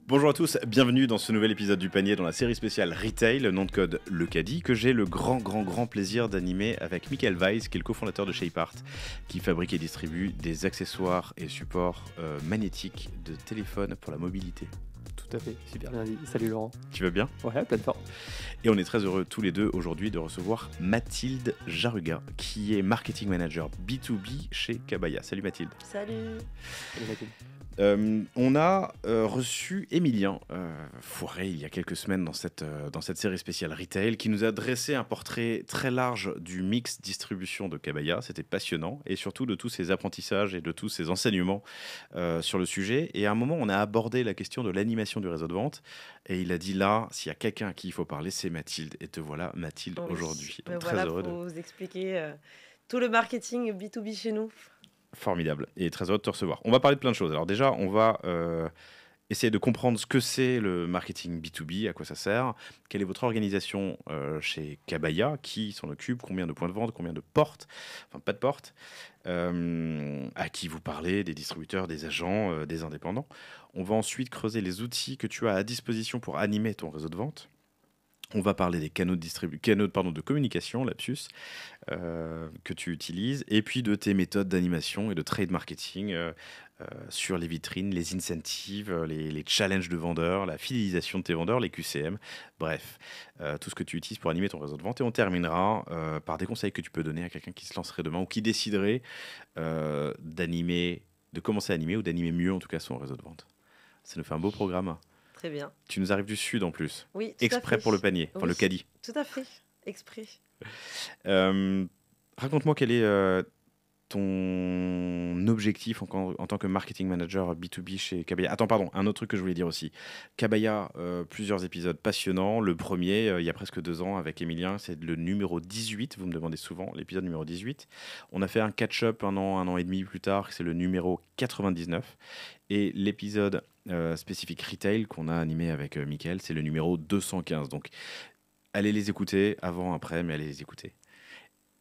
Bonjour à tous, bienvenue dans ce nouvel épisode du panier dans la série spéciale Retail, nom de code Le Caddie, que j'ai le grand plaisir d'animer avec Michael Weiss, qui est le cofondateur de ShapeArt, qui fabrique et distribue des accessoires et supports magnétiques de téléphone pour la mobilité. Tout à fait, super bien dit. Salut Laurent. Tu vas bien ? Ouais, plein de forme. Et on est très heureux tous les deux aujourd'hui de recevoir Mathilde Jaruga, qui est marketing manager B2B chez Kabaya. Salut Mathilde. Salut. Salut Mathilde. On a reçu Emilien Fourré il y a quelques semaines dans cette série spéciale Retail qui nous a dressé un portrait très large du mix distribution de Kabaya. C'était passionnant et surtout de tous ses apprentissages et de tous ses enseignements sur le sujet. Et à un moment, on a abordé la question de l'animation du réseau de vente et il a dit là, s'il y a quelqu'un à qui il faut parler, c'est Mathilde. Et te voilà Mathilde aujourd'hui. Donc, très heureux pour vous expliquer tout le marketing B2B chez nous. Formidable et très heureux de te recevoir. On va parler de plein de choses. Alors déjà, on va essayer de comprendre ce que c'est le marketing B2B, à quoi ça sert, quelle est votre organisation chez Kabaya, qui s'en occupe, combien de points de vente, combien de portes, enfin pas de portes, à qui vous parlez, des distributeurs, des agents, des indépendants. On va ensuite creuser les outils que tu as à disposition pour animer ton réseau de vente. On va parler des canaux de communication, lapsus, que tu utilises, et puis de tes méthodes d'animation et de trade marketing sur les vitrines, les incentives, les challenges de vendeurs, la fidélisation de tes vendeurs, les QCM, bref, tout ce que tu utilises pour animer ton réseau de vente. Et on terminera par des conseils que tu peux donner à quelqu'un qui se lancerait demain ou qui déciderait de commencer à animer ou d'animer mieux en tout cas son réseau de vente. Ça nous fait un beau programme. Très bien. Tu nous arrives du sud en plus. Oui, exprès pour le panier, enfin oui, le caddie. Tout à fait, exprès. Raconte-moi quel est ton objectif en tant que marketing manager B2B chez Kabaya. Attends, pardon, un autre truc que je voulais dire aussi. Kabaya, plusieurs épisodes passionnants. Le premier, il y a presque 2 ans avec Emilien, c'est le numéro 18. Vous me demandez souvent, l'épisode numéro 18. On a fait un catch-up un an et demi plus tard, c'est le numéro 99. Et l'épisode spécifique retail qu'on a animé avec Michael, c'est le numéro 215. Donc, allez les écouter avant, après, mais allez les écouter.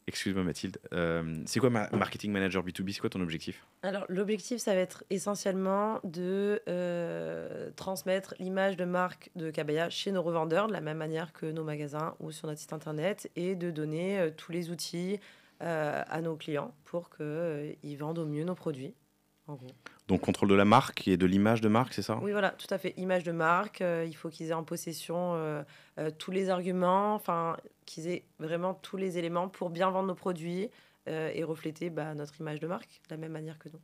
Excuse-moi Mathilde, c'est quoi marketing manager B2B, c'est quoi ton objectif ? Alors, l'objectif, ça va être essentiellement de transmettre l'image de marque de Kabaya chez nos revendeurs, de la même manière que nos magasins ou sur notre site internet, et de donner tous les outils à nos clients pour qu'ils vendent au mieux nos produits, en gros. Donc, contrôle de la marque et de l'image de marque, c'est ça ? Oui, voilà, tout à fait. Image de marque, il faut qu'ils aient en possession tous les arguments, enfin, qu'ils aient vraiment tous les éléments pour bien vendre nos produits et refléter notre image de marque de la même manière que nous.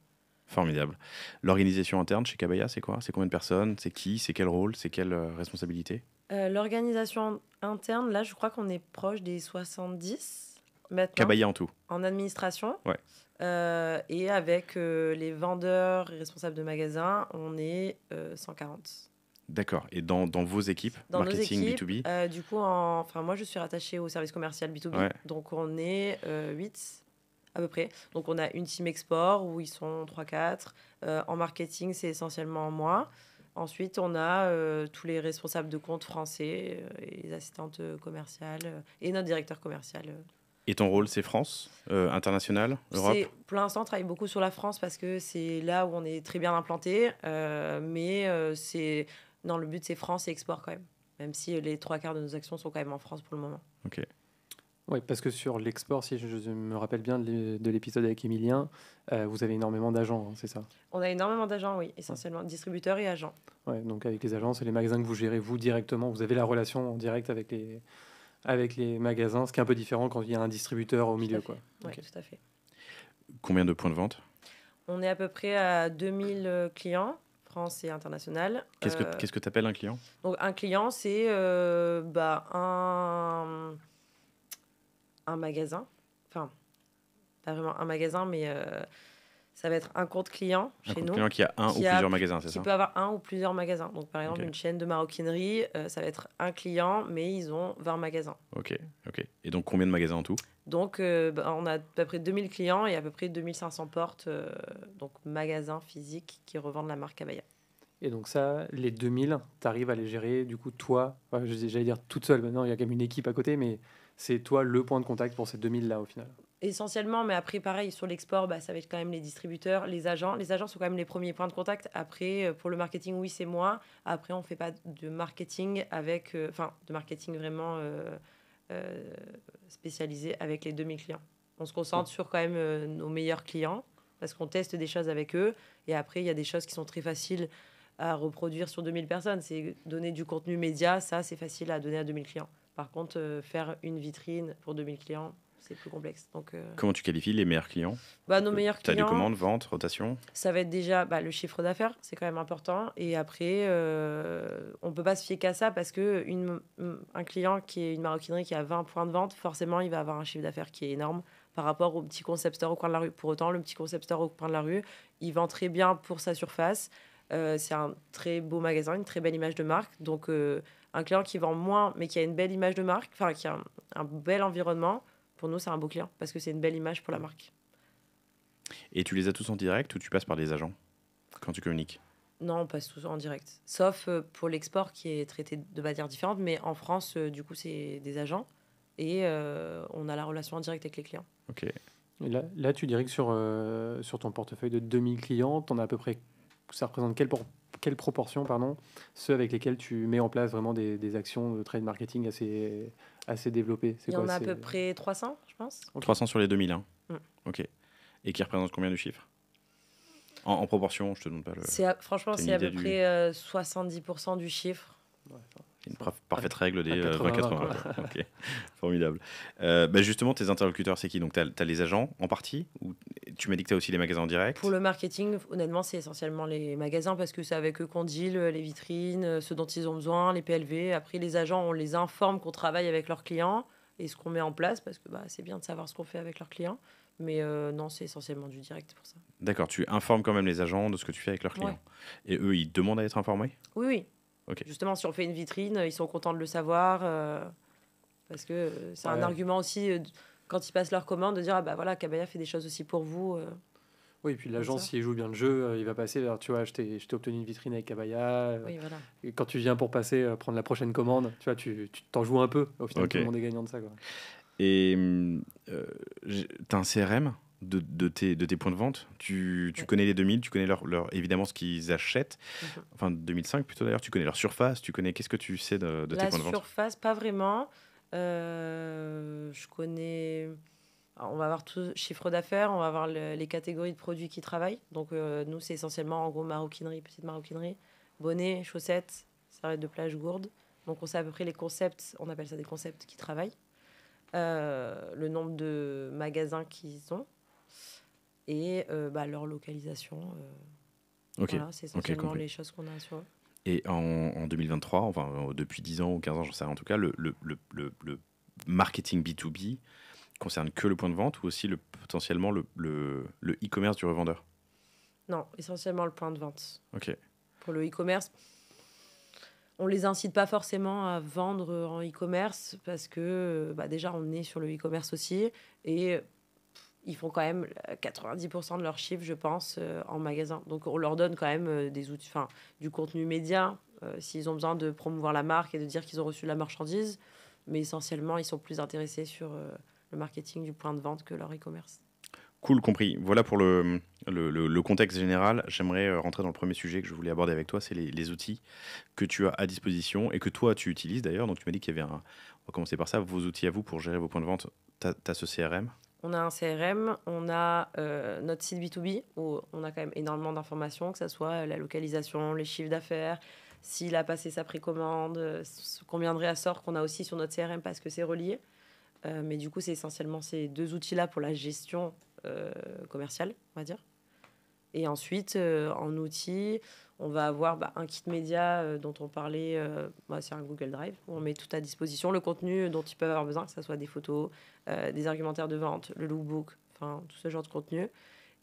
Formidable. L'organisation interne chez Kabaya, c'est quoi ? C'est combien de personnes ? C'est qui ? C'est quel rôle ? C'est quelle responsabilité ? L'organisation interne, là, je crois qu'on est proche des 70 maintenant. Kabaya en tout ? En administration. Ouais. Et avec les vendeurs et responsables de magasins, on est 140. D'accord. Et dans vos équipes, dans marketing nos équipes, B2B du coup, moi, je suis rattachée au service commercial B2B. Ouais. Donc, on est 8 à peu près. Donc, on a une team export où ils sont 3-4. En marketing, c'est essentiellement moi. Ensuite, on a tous les responsables de compte français et les assistantes commerciales et notre directeur commercial. Et ton rôle, c'est France, international, Europe ? Pour l'instant, on travaille beaucoup sur la France parce que c'est là où on est très bien implanté. Dans le but, c'est France et export quand même. Même si les 3/4 de nos actions sont quand même en France pour le moment. Ok. Oui, parce que sur l'export, si je me rappelle bien de l'épisode avec Emilien, vous avez énormément d'agents, hein, c'est ça ? On a énormément d'agents, oui, essentiellement distributeurs et agents. Ouais, donc avec les agents, c'est les magasins que vous gérez vous directement. Vous avez la relation en direct avec les magasins, ce qui est un peu différent quand il y a un distributeur au milieu, quoi. Oui, Okay. tout à fait. Combien de points de vente ? On est à peu près à 2000 clients, France et international. Qu'est-ce que tu appelles un client ? Donc, un client, c'est un magasin. Enfin, pas vraiment un magasin, mais ça va être un compte client chez nous. Un compte client qui a un ou plusieurs magasins, c'est ça ? Qui peut avoir un ou plusieurs magasins. Donc, par exemple, une chaîne de maroquinerie, ça va être un client, mais ils ont 20 magasins. Ok. Et donc, combien de magasins en tout ? Donc, on a à peu près 2000 clients et à peu près 2500 portes, donc magasins physiques qui revendent la marque Kabaya. Et donc ça, les 2000, tu arrives à les gérer, du coup, toi, j'allais dire toute seule, maintenant il y a quand même une équipe à côté, mais c'est toi le point de contact pour ces 2000-là au final. Essentiellement, mais après, pareil, sur l'export, ça va être quand même les distributeurs, les agents. Les agents sont quand même les premiers points de contact. Après, pour le marketing, oui, c'est moi. Après, on ne fait pas de marketing avec... de marketing vraiment spécialisé avec les 2000 clients. On se concentre sur quand même nos meilleurs clients parce qu'on teste des choses avec eux. Et après, il y a des choses qui sont très faciles à reproduire sur 2000 personnes. C'est donner du contenu média, ça, c'est facile à donner à 2000 clients. Par contre, faire une vitrine pour 2000 clients, c'est plus complexe. Donc, Comment tu qualifies les meilleurs clients? nos meilleurs T'as clients, du commande, vente, rotation? ça va être déjà le chiffre d'affaires, c'est quand même important. Et après, on ne peut pas se fier qu'à ça parce qu'un client qui est une maroquinerie qui a 20 points de vente, forcément, il va avoir un chiffre d'affaires qui est énorme par rapport au petit concept store au coin de la rue. Pour autant, le petit concept store au coin de la rue, il vend très bien pour sa surface. C'est un très beau magasin, une très belle image de marque. Donc, un client qui vend moins, mais qui a une belle image de marque, enfin, qui a un bel environnement, pour nous, c'est un beau client parce que c'est une belle image pour la marque. Et tu les as tous en direct ou tu passes par des agents quand tu communiques? Non, on passe tous en direct. Sauf pour l'export qui est traité de manière différente. Mais en France, du coup, c'est des agents. Et on a la relation en direct avec les clients. Ok. Et là, tu dirais que sur ton portefeuille de 2000 clients, t'en as à peu près, ça représente quelle proportion, ceux avec lesquels tu mets en place vraiment des actions de trade marketing assez développées? Il y en a à peu près 300, je pense. Okay. 300 sur les 2000, hein. Ok. Et qui représente combien de chiffres en proportion, je te demande pas le... Franchement, c'est à peu près 70% du chiffre. Ouais, une parfaite règle des 20-80. Ok, formidable. Justement, tes interlocuteurs, c'est qui? Donc, tu as les agents en partie ou tu m'as dit que tu as aussi les magasins en direct? Pour le marketing, honnêtement, c'est essentiellement les magasins parce que c'est avec eux qu'on deal les vitrines, ce dont ils ont besoin, les PLV. Après, les agents, on les informe qu'on travaille avec leurs clients et ce qu'on met en place parce que c'est bien de savoir ce qu'on fait avec leurs clients. Mais non, c'est essentiellement du direct pour ça. D'accord, tu informes quand même les agents de ce que tu fais avec leurs clients. Ouais. Et eux, ils demandent à être informés? Oui, oui. Okay. Justement, si on fait une vitrine, ils sont contents de le savoir parce que c'est un argument aussi quand ils passent leur commande de dire voilà, Cabaya fait des choses aussi pour vous. Oui, et puis l'agent, s'il joue bien le jeu, il va passer. Alors, tu vois, je t'ai obtenu une vitrine avec Cabaya. Oui, voilà. Et quand tu viens pour passer, prendre la prochaine commande, tu vois, tu t'en joues un peu. Au final, tout le monde est gagnant de ça, quoi. Et tu as un CRM de tes points de vente. Tu connais les 2000, tu connais évidemment ce qu'ils achètent. Enfin, 2005 plutôt d'ailleurs. Tu connais leur surface. Qu'est-ce que tu sais de tes points de vente? La surface, pas vraiment. Je connais... Alors, on va avoir tout chiffre d'affaires, on va avoir les catégories de produits qui travaillent. Donc, nous, c'est essentiellement, en gros, maroquinerie, petite maroquinerie, bonnets, chaussettes, serviettes de plage, gourdes. Donc, on sait à peu près les concepts, on appelle ça des concepts qui travaillent. Le nombre de magasins qu'ils ont et leur localisation. Voilà, c'est essentiellement les choses qu'on a sur eux. Et en 2023, enfin depuis 10 ans ou 15 ans, j'en sais rien, en tout cas, le marketing B2B concerne que le point de vente ou aussi potentiellement le e-commerce du revendeur? Non, essentiellement le point de vente. Ok. Pour le e-commerce, on les incite pas forcément à vendre en e-commerce parce que déjà on est sur le e-commerce aussi et ils font quand même 90% de leur chiffre, je pense, en magasin. Donc on leur donne quand même des outils, du contenu média s'ils ont besoin de promouvoir la marque et de dire qu'ils ont reçu la marchandise. Mais essentiellement, ils sont plus intéressés sur le marketing du point de vente que leur e-commerce. Cool, compris. Voilà pour le contexte général. J'aimerais rentrer dans le premier sujet que je voulais aborder avec toi, c'est les outils que tu as à disposition et que toi, tu utilises d'ailleurs. Donc, tu m'as dit qu'il y avait on va commencer par ça, vos outils à vous pour gérer vos points de vente. Tu as ce CRM? On a un CRM, on a notre site B2B où on a quand même énormément d'informations, que ce soit la localisation, les chiffres d'affaires, s'il a passé sa précommande, combien de réassorts qu'on a aussi sur notre CRM parce que c'est relié. Mais du coup, c'est essentiellement ces deux outils-là pour la gestion commerciale, on va dire. Et ensuite, en outils, on va avoir un kit média dont on parlait, c'est un Google Drive, où on met tout à disposition, le contenu dont ils peuvent avoir besoin, que ce soit des photos, des argumentaires de vente, le lookbook, tout ce genre de contenu.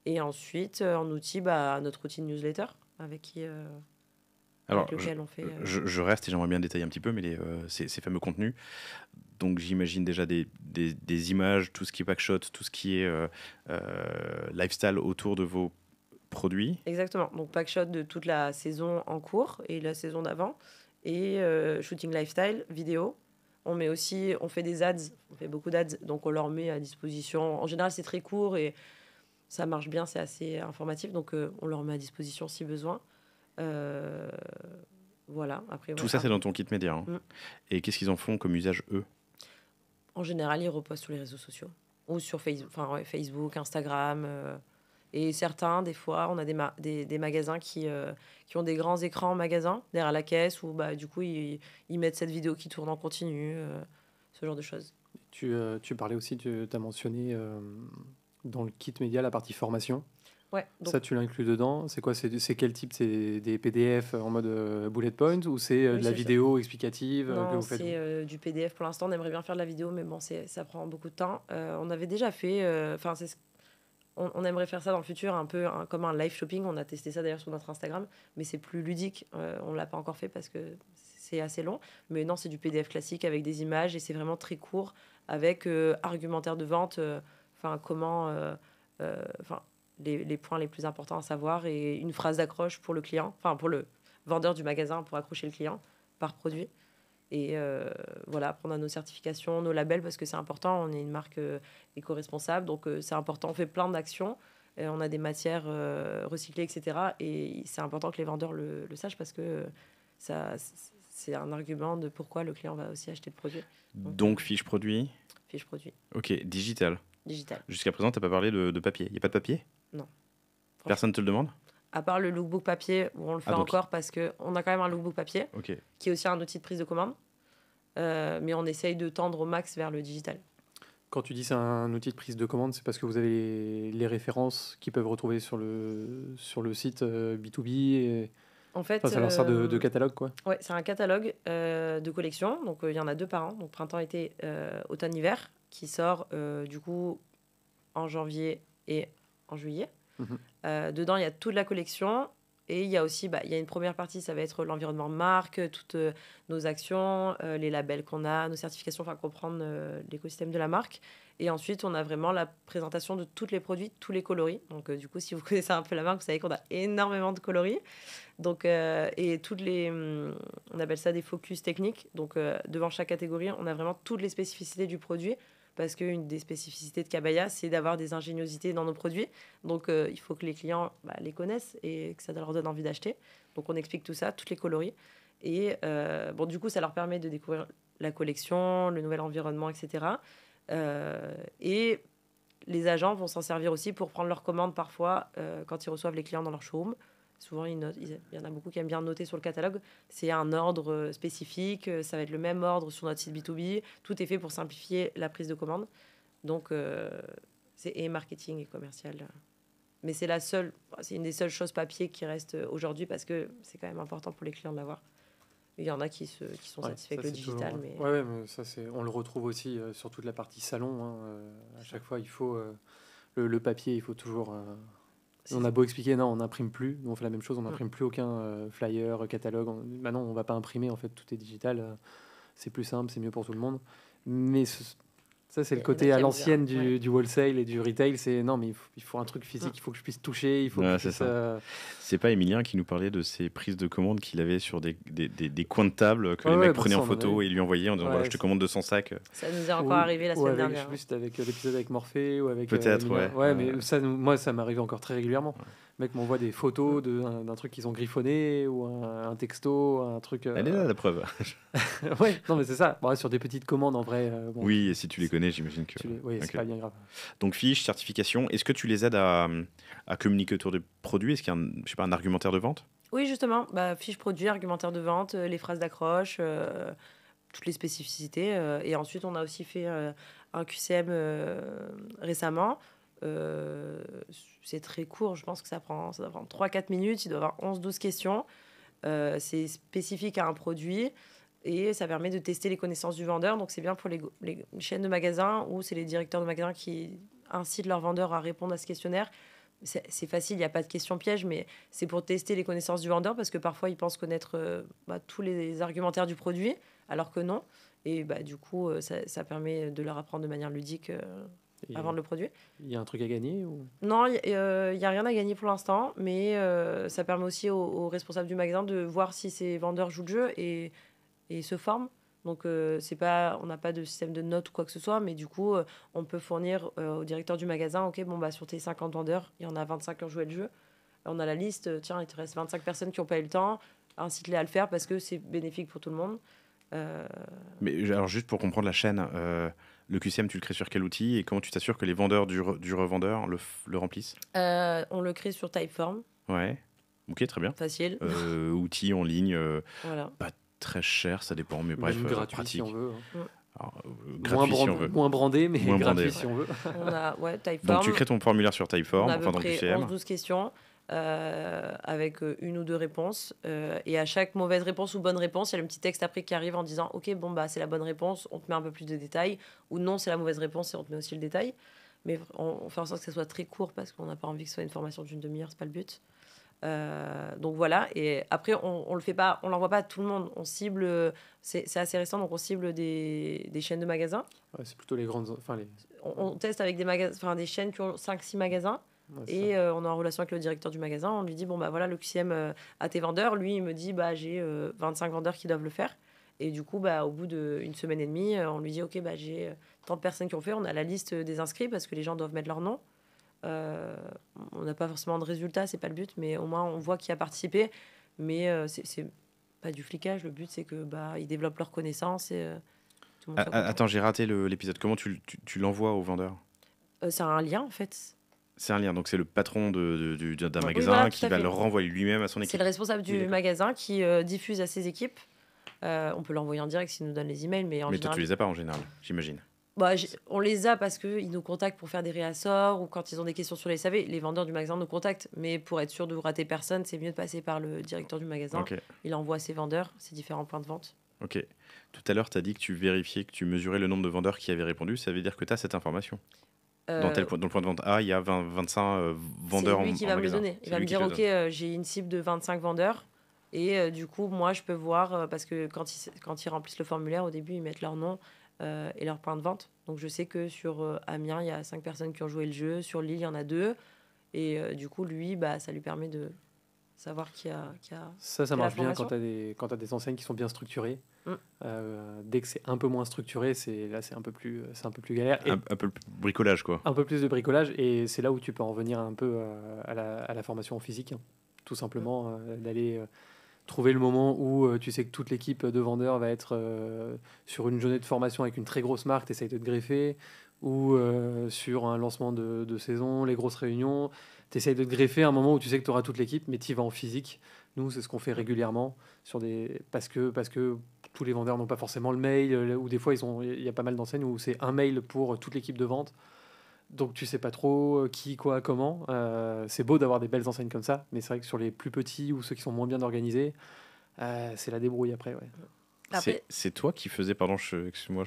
Et ensuite, en outil, notre outil de newsletter, avec lequel on fait... Je reste et j'aimerais bien détailler un petit peu, mais ces fameux contenus, donc j'imagine déjà des images, tout ce qui est packshot, tout ce qui est lifestyle autour de vos produits. Exactement, donc packshot de toute la saison en cours et la saison d'avant, et shooting lifestyle, vidéo. On fait des ads, on fait beaucoup d'ads, donc on leur met à disposition. En général, c'est très court et ça marche bien, c'est assez informatif, donc on leur met à disposition si besoin. Voilà. Après, Tout ça, c'est dans ton kit média. Hein. Et qu'est-ce qu'ils en font comme usage, eux? En général, ils repostent sur les réseaux sociaux ou sur Facebook, Instagram. Et certains, des fois, on a des magasins qui ont des grands écrans en magasin, derrière la caisse, où du coup, ils mettent cette vidéo qui tourne en continu, ce genre de choses. Tu parlais aussi, tu as mentionné dans le kit média la partie formation. Ouais, donc, ça, tu l'inclus dedans. C'est quoi? C'est quel type? C'est des PDF en mode bullet point ou c'est de la vidéo explicative que non, vous faites? c'est du PDF pour l'instant. On aimerait bien faire de la vidéo, mais bon, ça prend beaucoup de temps. On avait déjà fait... on aimerait faire ça dans le futur, un peu comme un live shopping. On a testé ça d'ailleurs sur notre Instagram, mais c'est plus ludique. On ne l'a pas encore fait parce que c'est assez long. Mais non, c'est du PDF classique avec des images et c'est vraiment très court avec argumentaire de vente, comment... les points les plus importants à savoir et une phrase d'accroche pour le client, pour le vendeur du magasin pour accrocher le client par produit. Et voilà, prendre nos certifications, nos labels, parce que c'est important. On est une marque éco-responsable, donc c'est important. On fait plein d'actions. On a des matières recyclées, etc. Et c'est important que les vendeurs le sachent parce que c'est un argument de pourquoi le client va aussi acheter le produit. Donc fiche produit. Fiche produit. Ok, digital. Digital. Jusqu'à présent, tu n'as pas parlé de papier. Il n'y a pas de papier? Non. Personne ne te le demande? À part le lookbook papier, où on le fait encore parce qu'on a quand même un lookbook papier, qui est aussi un outil de prise de commande. Mais on essaye de tendre au max vers le digital. Quand tu dis c'est un outil de prise de commande, c'est parce que vous avez les références qu'ils peuvent retrouver sur le site B2B et... En fait, ça leur sert de catalogue, quoi. Ouais, c'est un catalogue de collection. Donc, il y en a 2 par an. Donc, printemps-été, automne-hiver, qui sort du coup en janvier et en juillet. Dedans, il y a toute la collection. Et il y a aussi, il y a une première partie, ça va être l'environnement marque, toutes nos actions, les labels qu'on a, nos certifications, comprendre l'écosystème de la marque. Et ensuite, on a vraiment la présentation de tous les produits, tous les coloris. Donc, du coup, si vous connaissez un peu la marque, vous savez qu'on a énormément de coloris. Donc, et on appelle ça des focus techniques. Donc, devant chaque catégorie, on a vraiment toutes les spécificités du produit. Parce qu'une des spécificités de Kabaya, c'est d'avoir des ingéniosités dans nos produits. Donc, il faut que les clients les connaissent et que ça leur donne envie d'acheter. Donc, on explique tout ça, toutes les coloris. Et du coup, ça leur permet de découvrir la collection, le nouvel environnement, etc. Et les agents vont s'en servir aussi pour prendre leurs commandes parfois quand ils reçoivent les clients dans leur showroom. Souvent, il y en a beaucoup qui aiment bien noter sur le catalogue. C'est un ordre spécifique. Ça va être le même ordre sur notre site B2B. Tout est fait pour simplifier la prise de commande. Donc, c'est et marketing et commercial. Mais c'est une des seules choses papier qui reste aujourd'hui parce que c'est quand même important pour les clients de l'avoir. Il y en a qui sont satisfaits avec le digital. Mais ça, on le retrouve aussi sur toute la partie salon. Hein. À chaque fois, il faut le papier, il faut toujours... On a beau expliquer, non, on n'imprime plus. Nous, on fait la même chose, on n'imprime plus aucun flyer, catalogue. Maintenant, on ne va pas imprimer, en fait, tout est digital. C'est plus simple, c'est mieux pour tout le monde. Mais ça, c'est le côté à l'ancienne du wholesale et du retail. C'est non, mais il faut un truc physique, il faut que je puisse toucher. Il faut c'est pas Emilien qui nous parlait de ses prises de commande qu'il avait sur des coins de table que les mecs prenaient en photo et lui envoyaient en disant voilà, je te commande 200 sacs. Ça nous est encore arrivé la semaine dernière. Je sais plus si c'était avec l'épisode avec Morphée ou avec. Peut-être, mais ça, moi, ça m'arrive encore très régulièrement. Le mec m'envoie des photos d'un truc qu'ils ont griffonné ou un texto, un truc. Elle est là, la preuve. Ouais, non, mais c'est ça. Bon, sur des petites commandes, en vrai. Oui, et si tu les connais, j'imagine que. Oui, c'est pas bien grave. Donc, fiches, certification. Est-ce que tu les aides à communiquer autour des produits? Est-ce qu'il y a un argumentaire de vente? Oui, justement. Fiche produit, argumentaire de vente, les phrases d'accroche, toutes les spécificités. Et ensuite, on a aussi fait un QCM récemment. C'est très court, je pense que ça doit prendre 3-4 minutes, il doit y avoir 11-12 questions. C'est spécifique à un produit et ça permet de tester les connaissances du vendeur. Donc c'est bien pour les chaînes de magasins où c'est les directeurs de magasins qui incitent leurs vendeurs à répondre à ce questionnaire. C'est facile, il n'y a pas de questions pièges, mais c'est pour tester les connaissances du vendeur parce que parfois ils pensent connaître tous les argumentaires du produit alors que non. Et du coup, ça permet de leur apprendre de manière ludique à vendre le produit. Il y a un truc à gagner ou... Non, il n'y a rien à gagner pour l'instant, mais ça permet aussi aux responsables du magasin de voir si ces vendeurs jouent le jeu et se forment. Donc, c'est pas, on n'a pas de système de notes ou quoi que ce soit, mais du coup, on peut fournir au directeur du magasin, OK, bon, bah, sur tes 50 vendeurs, il y en a 25 qui ont joué le jeu. On a la liste, tiens, il te reste 25 personnes qui n'ont pas eu le temps, incite-les à le faire parce que c'est bénéfique pour tout le monde. Mais alors, juste pour comprendre la chaîne, le QCM, tu le crées sur quel outil et comment tu t'assures que les vendeurs du revendeur le remplissent? On le crée sur Typeform, Ouais. Ok, très bien. facile. Outils en ligne, Voilà. pas très cher, ça dépend, mais bref, Même gratuit pratique. si on veut. Alors, Moins, gratuit si on veut. moins brandé, mais Moins gratuit brandé, si on veut. On a, ouais, Typeform. Donc tu crées ton formulaire sur On Typeform, a à enfin peu dans le près QCM. 11-12 questions avec une ou deux réponses. Et à chaque mauvaise réponse ou bonne réponse, il y a le petit texte après qui arrive en disant OK, bon, bah, c'est la bonne réponse, on te met un peu plus de détails. Ou non, c'est la mauvaise réponse et on te met aussi le détail. Mais on fait en sorte que ça soit très court parce qu'on n'a pas envie que ce soit une formation d'une demi-heure, c'est pas le but. Donc voilà, et après on le fait pas, on l'envoie pas à tout le monde, on cible, c'est assez récent, donc on cible des chaînes de magasins. Ouais, c'est plutôt les grandes. Enfin, On teste avec des chaînes qui ont 5-6 magasins. ouais, Et on est en relation avec le directeur du magasin. On lui dit, bon, bah voilà, le QCM à tes vendeurs. Lui, il me dit, bah j'ai 25 vendeurs qui doivent le faire. Et du coup, bah, au bout d'une semaine et demie, on lui dit, OK, bah, j'ai 30 personnes qui ont fait. On a la liste des inscrits parce que les gens doivent mettre leur nom. On n'a pas forcément de résultats, c'est pas le but, mais au moins on voit qui a participé. Mais c'est pas du flicage. Le but, c'est que bah, ils développent leurs connaissances et tout le monde soit content. Attends, j'ai raté l'épisode. Comment tu l'envoies au vendeur? C'est un lien, en fait. C'est un lien, donc c'est le patron d'un Oui, magasin voilà, qui tout à va fait. le renvoyer lui-même à son C'est équipe. le responsable Oui, du d'accord. magasin qui diffuse à ses équipes. On peut l'envoyer en direct s'il nous donne les emails, mais en Mais toi, général, tu les as pas en général, j'imagine. bah, on les a parce qu'ils nous contactent pour faire des réassorts ou quand ils ont des questions sur les SAV. Les vendeurs du magasin nous contactent, mais pour être sûr de rater personne, c'est mieux de passer par le directeur du magasin. Ok, Il envoie ses vendeurs, ses différents points de vente. ok. Tout à l'heure, tu as dit que tu vérifiais, que tu mesurais le nombre de vendeurs qui avaient répondu. Ça veut dire que tu as cette information. Dans Euh, le point de vente A, il y a 25 vendeurs c'est en lui qui en va me le magasin. donner. Il C'est va me lui qui dire, te le OK, donne. j'ai une cible de 25 vendeurs. Et du coup, moi, je peux voir, parce que quand ils remplissent le formulaire, au début, ils mettent leur nom et leur point de vente. Donc, je sais que sur Amiens, il y a 5 personnes qui ont joué le jeu. Sur Lille, il y en a 2. Et du coup, lui, bah, ça lui permet de savoir qui a Ça fait la marche bien formation. quand tu as des enseignes qui sont bien structurées. Mm. Dès que c'est un peu moins structuré, c'est un peu plus galère. Et Un peu de bricolage, quoi. un peu plus de bricolage, et c'est là où tu peux en venir un peu à la formation en physique, hein. Tout simplement d'aller trouver le moment où tu sais que toute l'équipe de vendeurs va être sur une journée de formation avec une très grosse marque, tu essayes de te greffer, ou sur un lancement de saison, les grosses réunions, tu essayes de te greffer à un moment où tu sais que tu auras toute l'équipe, mais tu y vas en physique. Nous, c'est ce qu'on fait régulièrement parce que tous les vendeurs n'ont pas forcément le mail, ou des fois il y a pas mal d'enseignes où c'est un mail pour toute l'équipe de vente. Donc tu sais pas trop qui, quoi, comment. C'est beau d'avoir des belles enseignes comme ça, mais c'est vrai que sur les plus petits ou ceux qui sont moins bien organisés, c'est la débrouille après. Ouais. Après, C'est toi qui faisais, pardon, excuse-moi,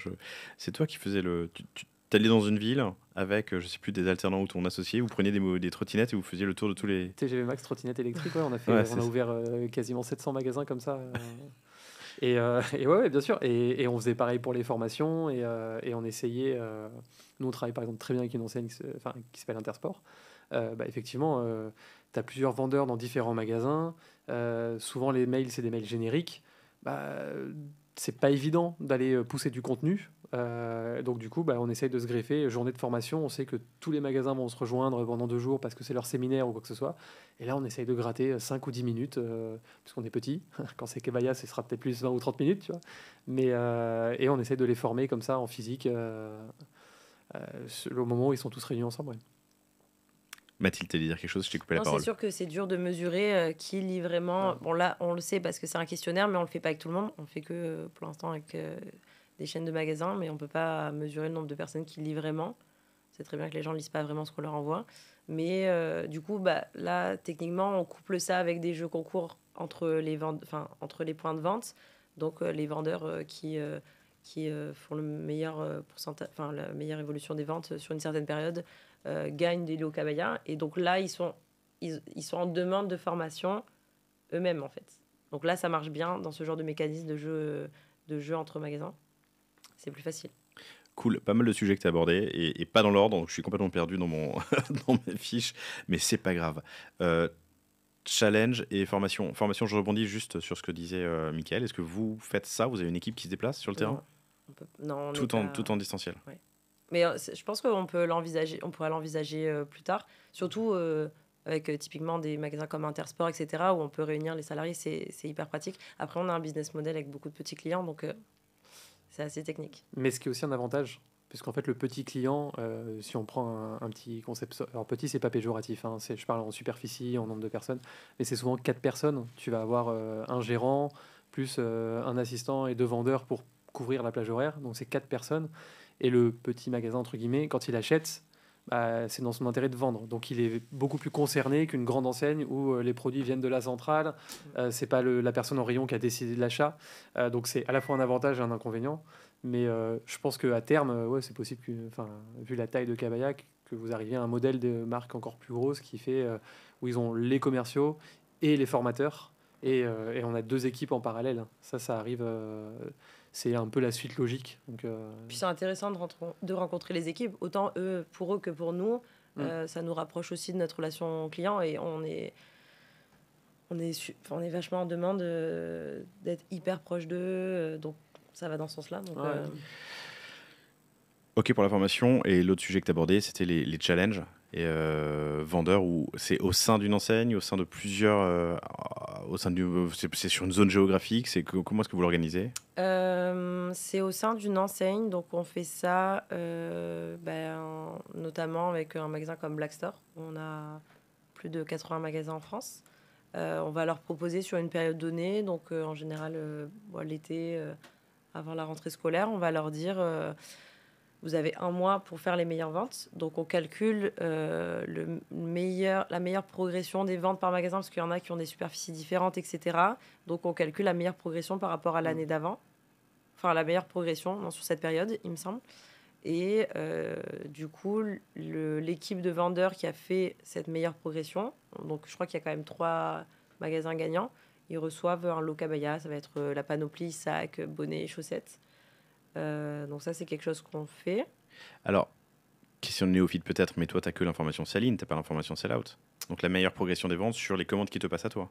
c'est toi qui faisais tu allais dans une ville avec, je sais plus, des alternants ou ton associé, vous preniez des trottinettes et vous faisiez le tour de tous les... TGV Max, trottinette électrique, ouais, Ouais, on a ouvert quasiment 700 magasins comme ça. Et ouais, bien sûr. Et on faisait pareil pour les formations et on essayait. Nous, on travaille par exemple très bien avec une enseigne qui s'appelle Intersport. Effectivement, tu as plusieurs vendeurs dans différents magasins. Souvent, les mails, c'est des mails génériques. C'est pas évident d'aller pousser du contenu. Donc, du coup, on essaye de se greffer. Journée de formation, on sait que tous les magasins vont se rejoindre pendant 2 jours parce que c'est leur séminaire ou quoi que ce soit. Et là, on essaye de gratter 5 ou 10 minutes, puisqu'on est petit. Quand c'est Kebaya, ce sera peut-être plus 20 ou 30 minutes, tu vois. Et on essaye de les former comme ça en physique au moment où ils sont tous réunis ensemble. Ouais. Mathilde, t'allais dire quelque chose, je t'ai coupé la non, c'est parole. sûr que c'est dur de mesurer qui lit vraiment. Ouais. Bon, là, on le sait parce que c'est un questionnaire, mais on le fait pas avec tout le monde. On le fait que pour l'instant avec des chaînes de magasins, mais on peut pas mesurer le nombre de personnes qui lisent vraiment. C'est très bien que les gens lisent pas vraiment ce qu'on leur envoie. Mais du coup, là, techniquement, on couple ça avec des jeux concours entre les points de vente. Donc, les vendeurs qui font le meilleur pourcentage, la meilleure évolution des ventes sur une certaine période gagnent des lots Cabaya. Et donc là, ils sont en demande de formation eux-mêmes, en fait. Donc là, ça marche bien dans ce genre de mécanisme de jeu entre magasins. C'est plus facile. Cool, pas mal de sujets que tu as abordés et pas dans l'ordre, donc je suis complètement perdu dans, dans mes fiches, mais c'est pas grave. challenge et formation. Formation, je rebondis juste sur ce que disait Mickaël. Est-ce que vous faites ça? Vous avez une équipe qui se déplace sur le terrain? Non, on tout, n'est en, pas- tout en distanciel. Mais je pense qu'on peut l'envisager, on pourra l'envisager plus tard, surtout avec typiquement des magasins comme Intersport, etc., où on peut réunir les salariés, c'est hyper pratique. Après, on a un business model avec beaucoup de petits clients, donc c'est assez technique. Mais ce qui est aussi un avantage, puisqu'en fait, le petit client, si on prend un petit concept, alors petit, c'est pas péjoratif, hein, je parle en superficie, en nombre de personnes, mais c'est souvent 4 personnes. Tu vas avoir un gérant, plus un assistant et 2 vendeurs pour couvrir la plage horaire, donc c'est 4 personnes. Et le petit magasin, entre guillemets, quand il achète, c'est dans son intérêt de vendre. Donc il est beaucoup plus concerné qu'une grande enseigne où les produits viennent de la centrale. C'est pas la personne en rayon qui a décidé de l'achat. Donc c'est à la fois un avantage et un inconvénient. Mais je pense qu'à terme, ouais, c'est possible, vu la taille de Cabaya, que vous arriviez à un modèle de marque encore plus grosse qui fait où ils ont les commerciaux et les formateurs. Et on a 2 équipes en parallèle. Ça arrive. C'est un peu la suite logique. Donc, Puis c'est intéressant de rencontrer les équipes, autant pour eux que pour nous. Ça nous rapproche aussi de notre relation client et on est vachement en demande d'être hyper proche d'eux. Donc ça va dans ce sens-là. Donc, Ouais. Ok pour la formation. Et l'autre sujet que tu as abordé, c'était les challenges. Et vendeurs, où c'est au sein d'une enseigne, au sein de plusieurs... c'est sur une zone géographique. Comment est-ce que vous l'organisez? c'est au sein d'une enseigne, donc on fait ça notamment avec un magasin comme Black Store. On a plus de 80 magasins en France. On va leur proposer sur une période donnée, donc en général l'été, avant la rentrée scolaire, on va leur dire vous avez 1 mois pour faire les meilleures ventes. Donc on calcule la meilleure progression des ventes par magasin, parce qu'il y en a qui ont des superficies différentes, etc. Donc on calcule la meilleure progression par rapport à l'année d'avant. Enfin, la meilleure progression sur cette période, il me semble. Et du coup, l'équipe de vendeurs qui a fait cette meilleure progression, donc je crois qu'il y a quand même 3 magasins gagnants, ils reçoivent un lot Cabaya. Ça va être la panoplie, sac, bonnet, chaussettes. Donc ça, c'est quelque chose qu'on fait. Alors, question de néophyte peut-être, mais toi, tu n'as que l'information sell-in, tu n'as pas l'information sell-out. Donc la meilleure progression des ventes sur les commandes qui te passent à toi.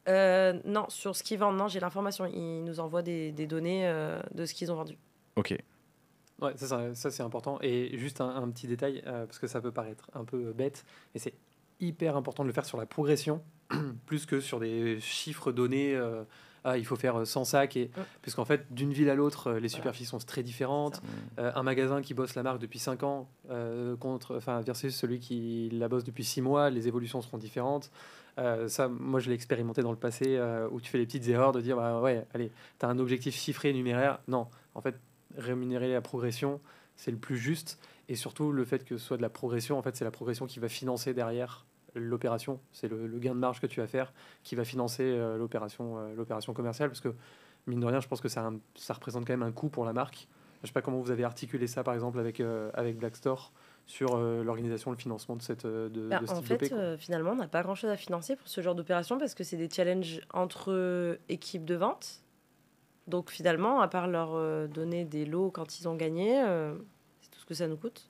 Non, sur ce qu'ils vendent, non, j'ai l'information. Ils nous envoient des données de ce qu'ils ont vendu. Ok. Ouais, ça c'est important. Et juste un petit détail, parce que ça peut paraître un peu bête, mais c'est hyper important de le faire sur la progression, plus que sur des chiffres donnés. Il faut faire 100 sacs. Puisqu'en fait, d'une ville à l'autre, les superficies sont très différentes. Un magasin qui bosse la marque depuis 5 ans versus celui qui la bosse depuis 6 mois, les évolutions seront différentes. Ça, moi, je l'ai expérimenté dans le passé, où tu fais les petites erreurs de dire, ouais, allez, tu as un objectif chiffré, numéraire. Non, en fait, rémunérer la progression, c'est le plus juste. Et surtout, le fait que ce soit de la progression, en fait, c'est la progression qui va financer derrière l'opération. C'est le gain de marge que tu vas faire qui va financer l'opération commerciale. Parce que, mine de rien, je pense que ça représente quand même un coût pour la marque. Je ne sais pas comment vous avez articulé ça, par exemple, avec Black Store, sur l'organisation, le financement de ce type d'OP. Finalement, on n'a pas grand-chose à financer pour ce genre d'opération parce que c'est des challenges entre équipes de vente. Donc finalement, à part leur donner des lots quand ils ont gagné, c'est tout ce que ça nous coûte.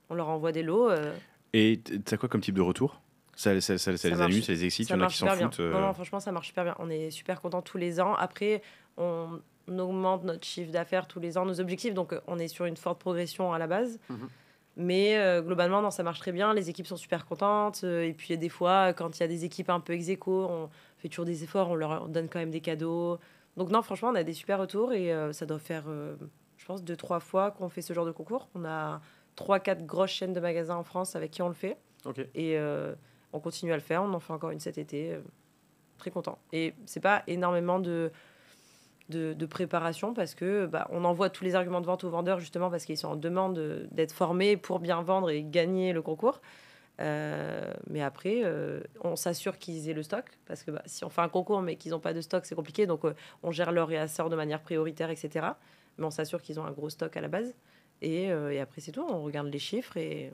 On leur envoie des lots. Et t'as quoi comme type de retour? Ça les amuse, ça les excite, il y en a qui s'en foutent. Non, franchement, ça marche super bien. On est super contents tous les ans. Après, on augmente notre chiffre d'affaires tous les ans, nos objectifs. Donc on est sur une forte progression à la base. Mais globalement, non, ça marche très bien. Les équipes sont super contentes. Et puis des fois, quand il y a des équipes un peu ex-aequo, on fait toujours des efforts. On leur donne quand même des cadeaux. Donc non, franchement, on a des super retours. Et ça doit faire, je pense, 2-3 fois qu'on fait ce genre de concours. On a 3-4 grosses chaînes de magasins en France avec qui on le fait. Okay. Et on continue à le faire. On en fait encore une cet été. Très content. Et c'est pas énormément de préparation parce que on envoie tous les arguments de vente aux vendeurs justement parce qu'ils sont en demande d'être formés pour bien vendre et gagner le concours. Mais après, on s'assure qu'ils aient le stock parce que si on fait un concours mais qu'ils n'ont pas de stock, c'est compliqué. Donc, on gère leur réassort de manière prioritaire, etc. Mais on s'assure qu'ils ont un gros stock à la base. Et après, c'est tout. On regarde les chiffres et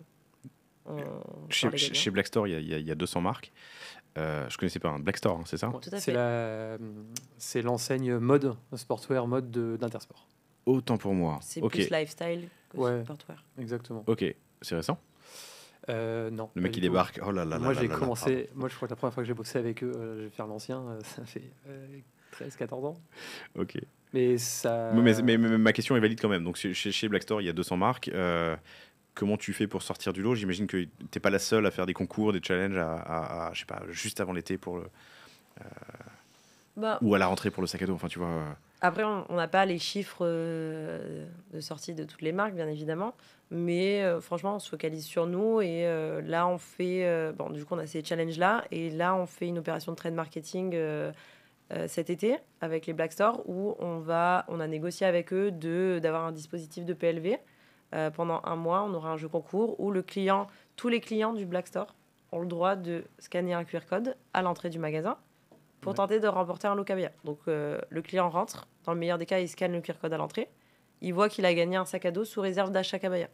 chez Black Store, il y a 200 marques. Je connaissais pas Black Store, hein, c'est ça? Tout à fait. C'est l'enseigne mode, sportswear mode d'Intersport. Autant pour moi. C'est plus lifestyle que sportswear. Exactement. Ok, c'est récent? Non. Le pas mec du qui tout. débarque, oh là là Moi, là j'ai là là, commencé. Moi, je crois que la première fois que j'ai bossé avec eux, je vais faire l'ancien, ça fait 13-14 ans. pardon. Ok. Mais ça. Mais ma question est valide quand même. Donc chez Blackstore, il y a 200 marques. Comment tu fais pour sortir du lot? J'imagine que t'es pas la seule à faire des concours, des challenges je sais pas, juste avant l'été Bah, ou à la rentrée pour le sac à dos. Enfin, tu vois. après, on n'a pas les chiffres de sortie de toutes les marques, bien évidemment. Mais franchement, on se focalise sur nous. Et là, on fait. Bon, du coup, on a ces challenges-là. Et là, on fait une opération de trade marketing cet été avec les Black Store où on a négocié avec eux d'avoir un dispositif de PLV. Pendant un mois, on aura un jeu concours où tous les clients du Black Store ont le droit de scanner un QR code à l'entrée du magasin pour Ouais. tenter de remporter un lot Cabaya. Donc le client rentre, dans le meilleur des cas, il scanne le QR code à l'entrée, il voit qu'il a gagné un sac à dos sous réserve d'achat Cabaya.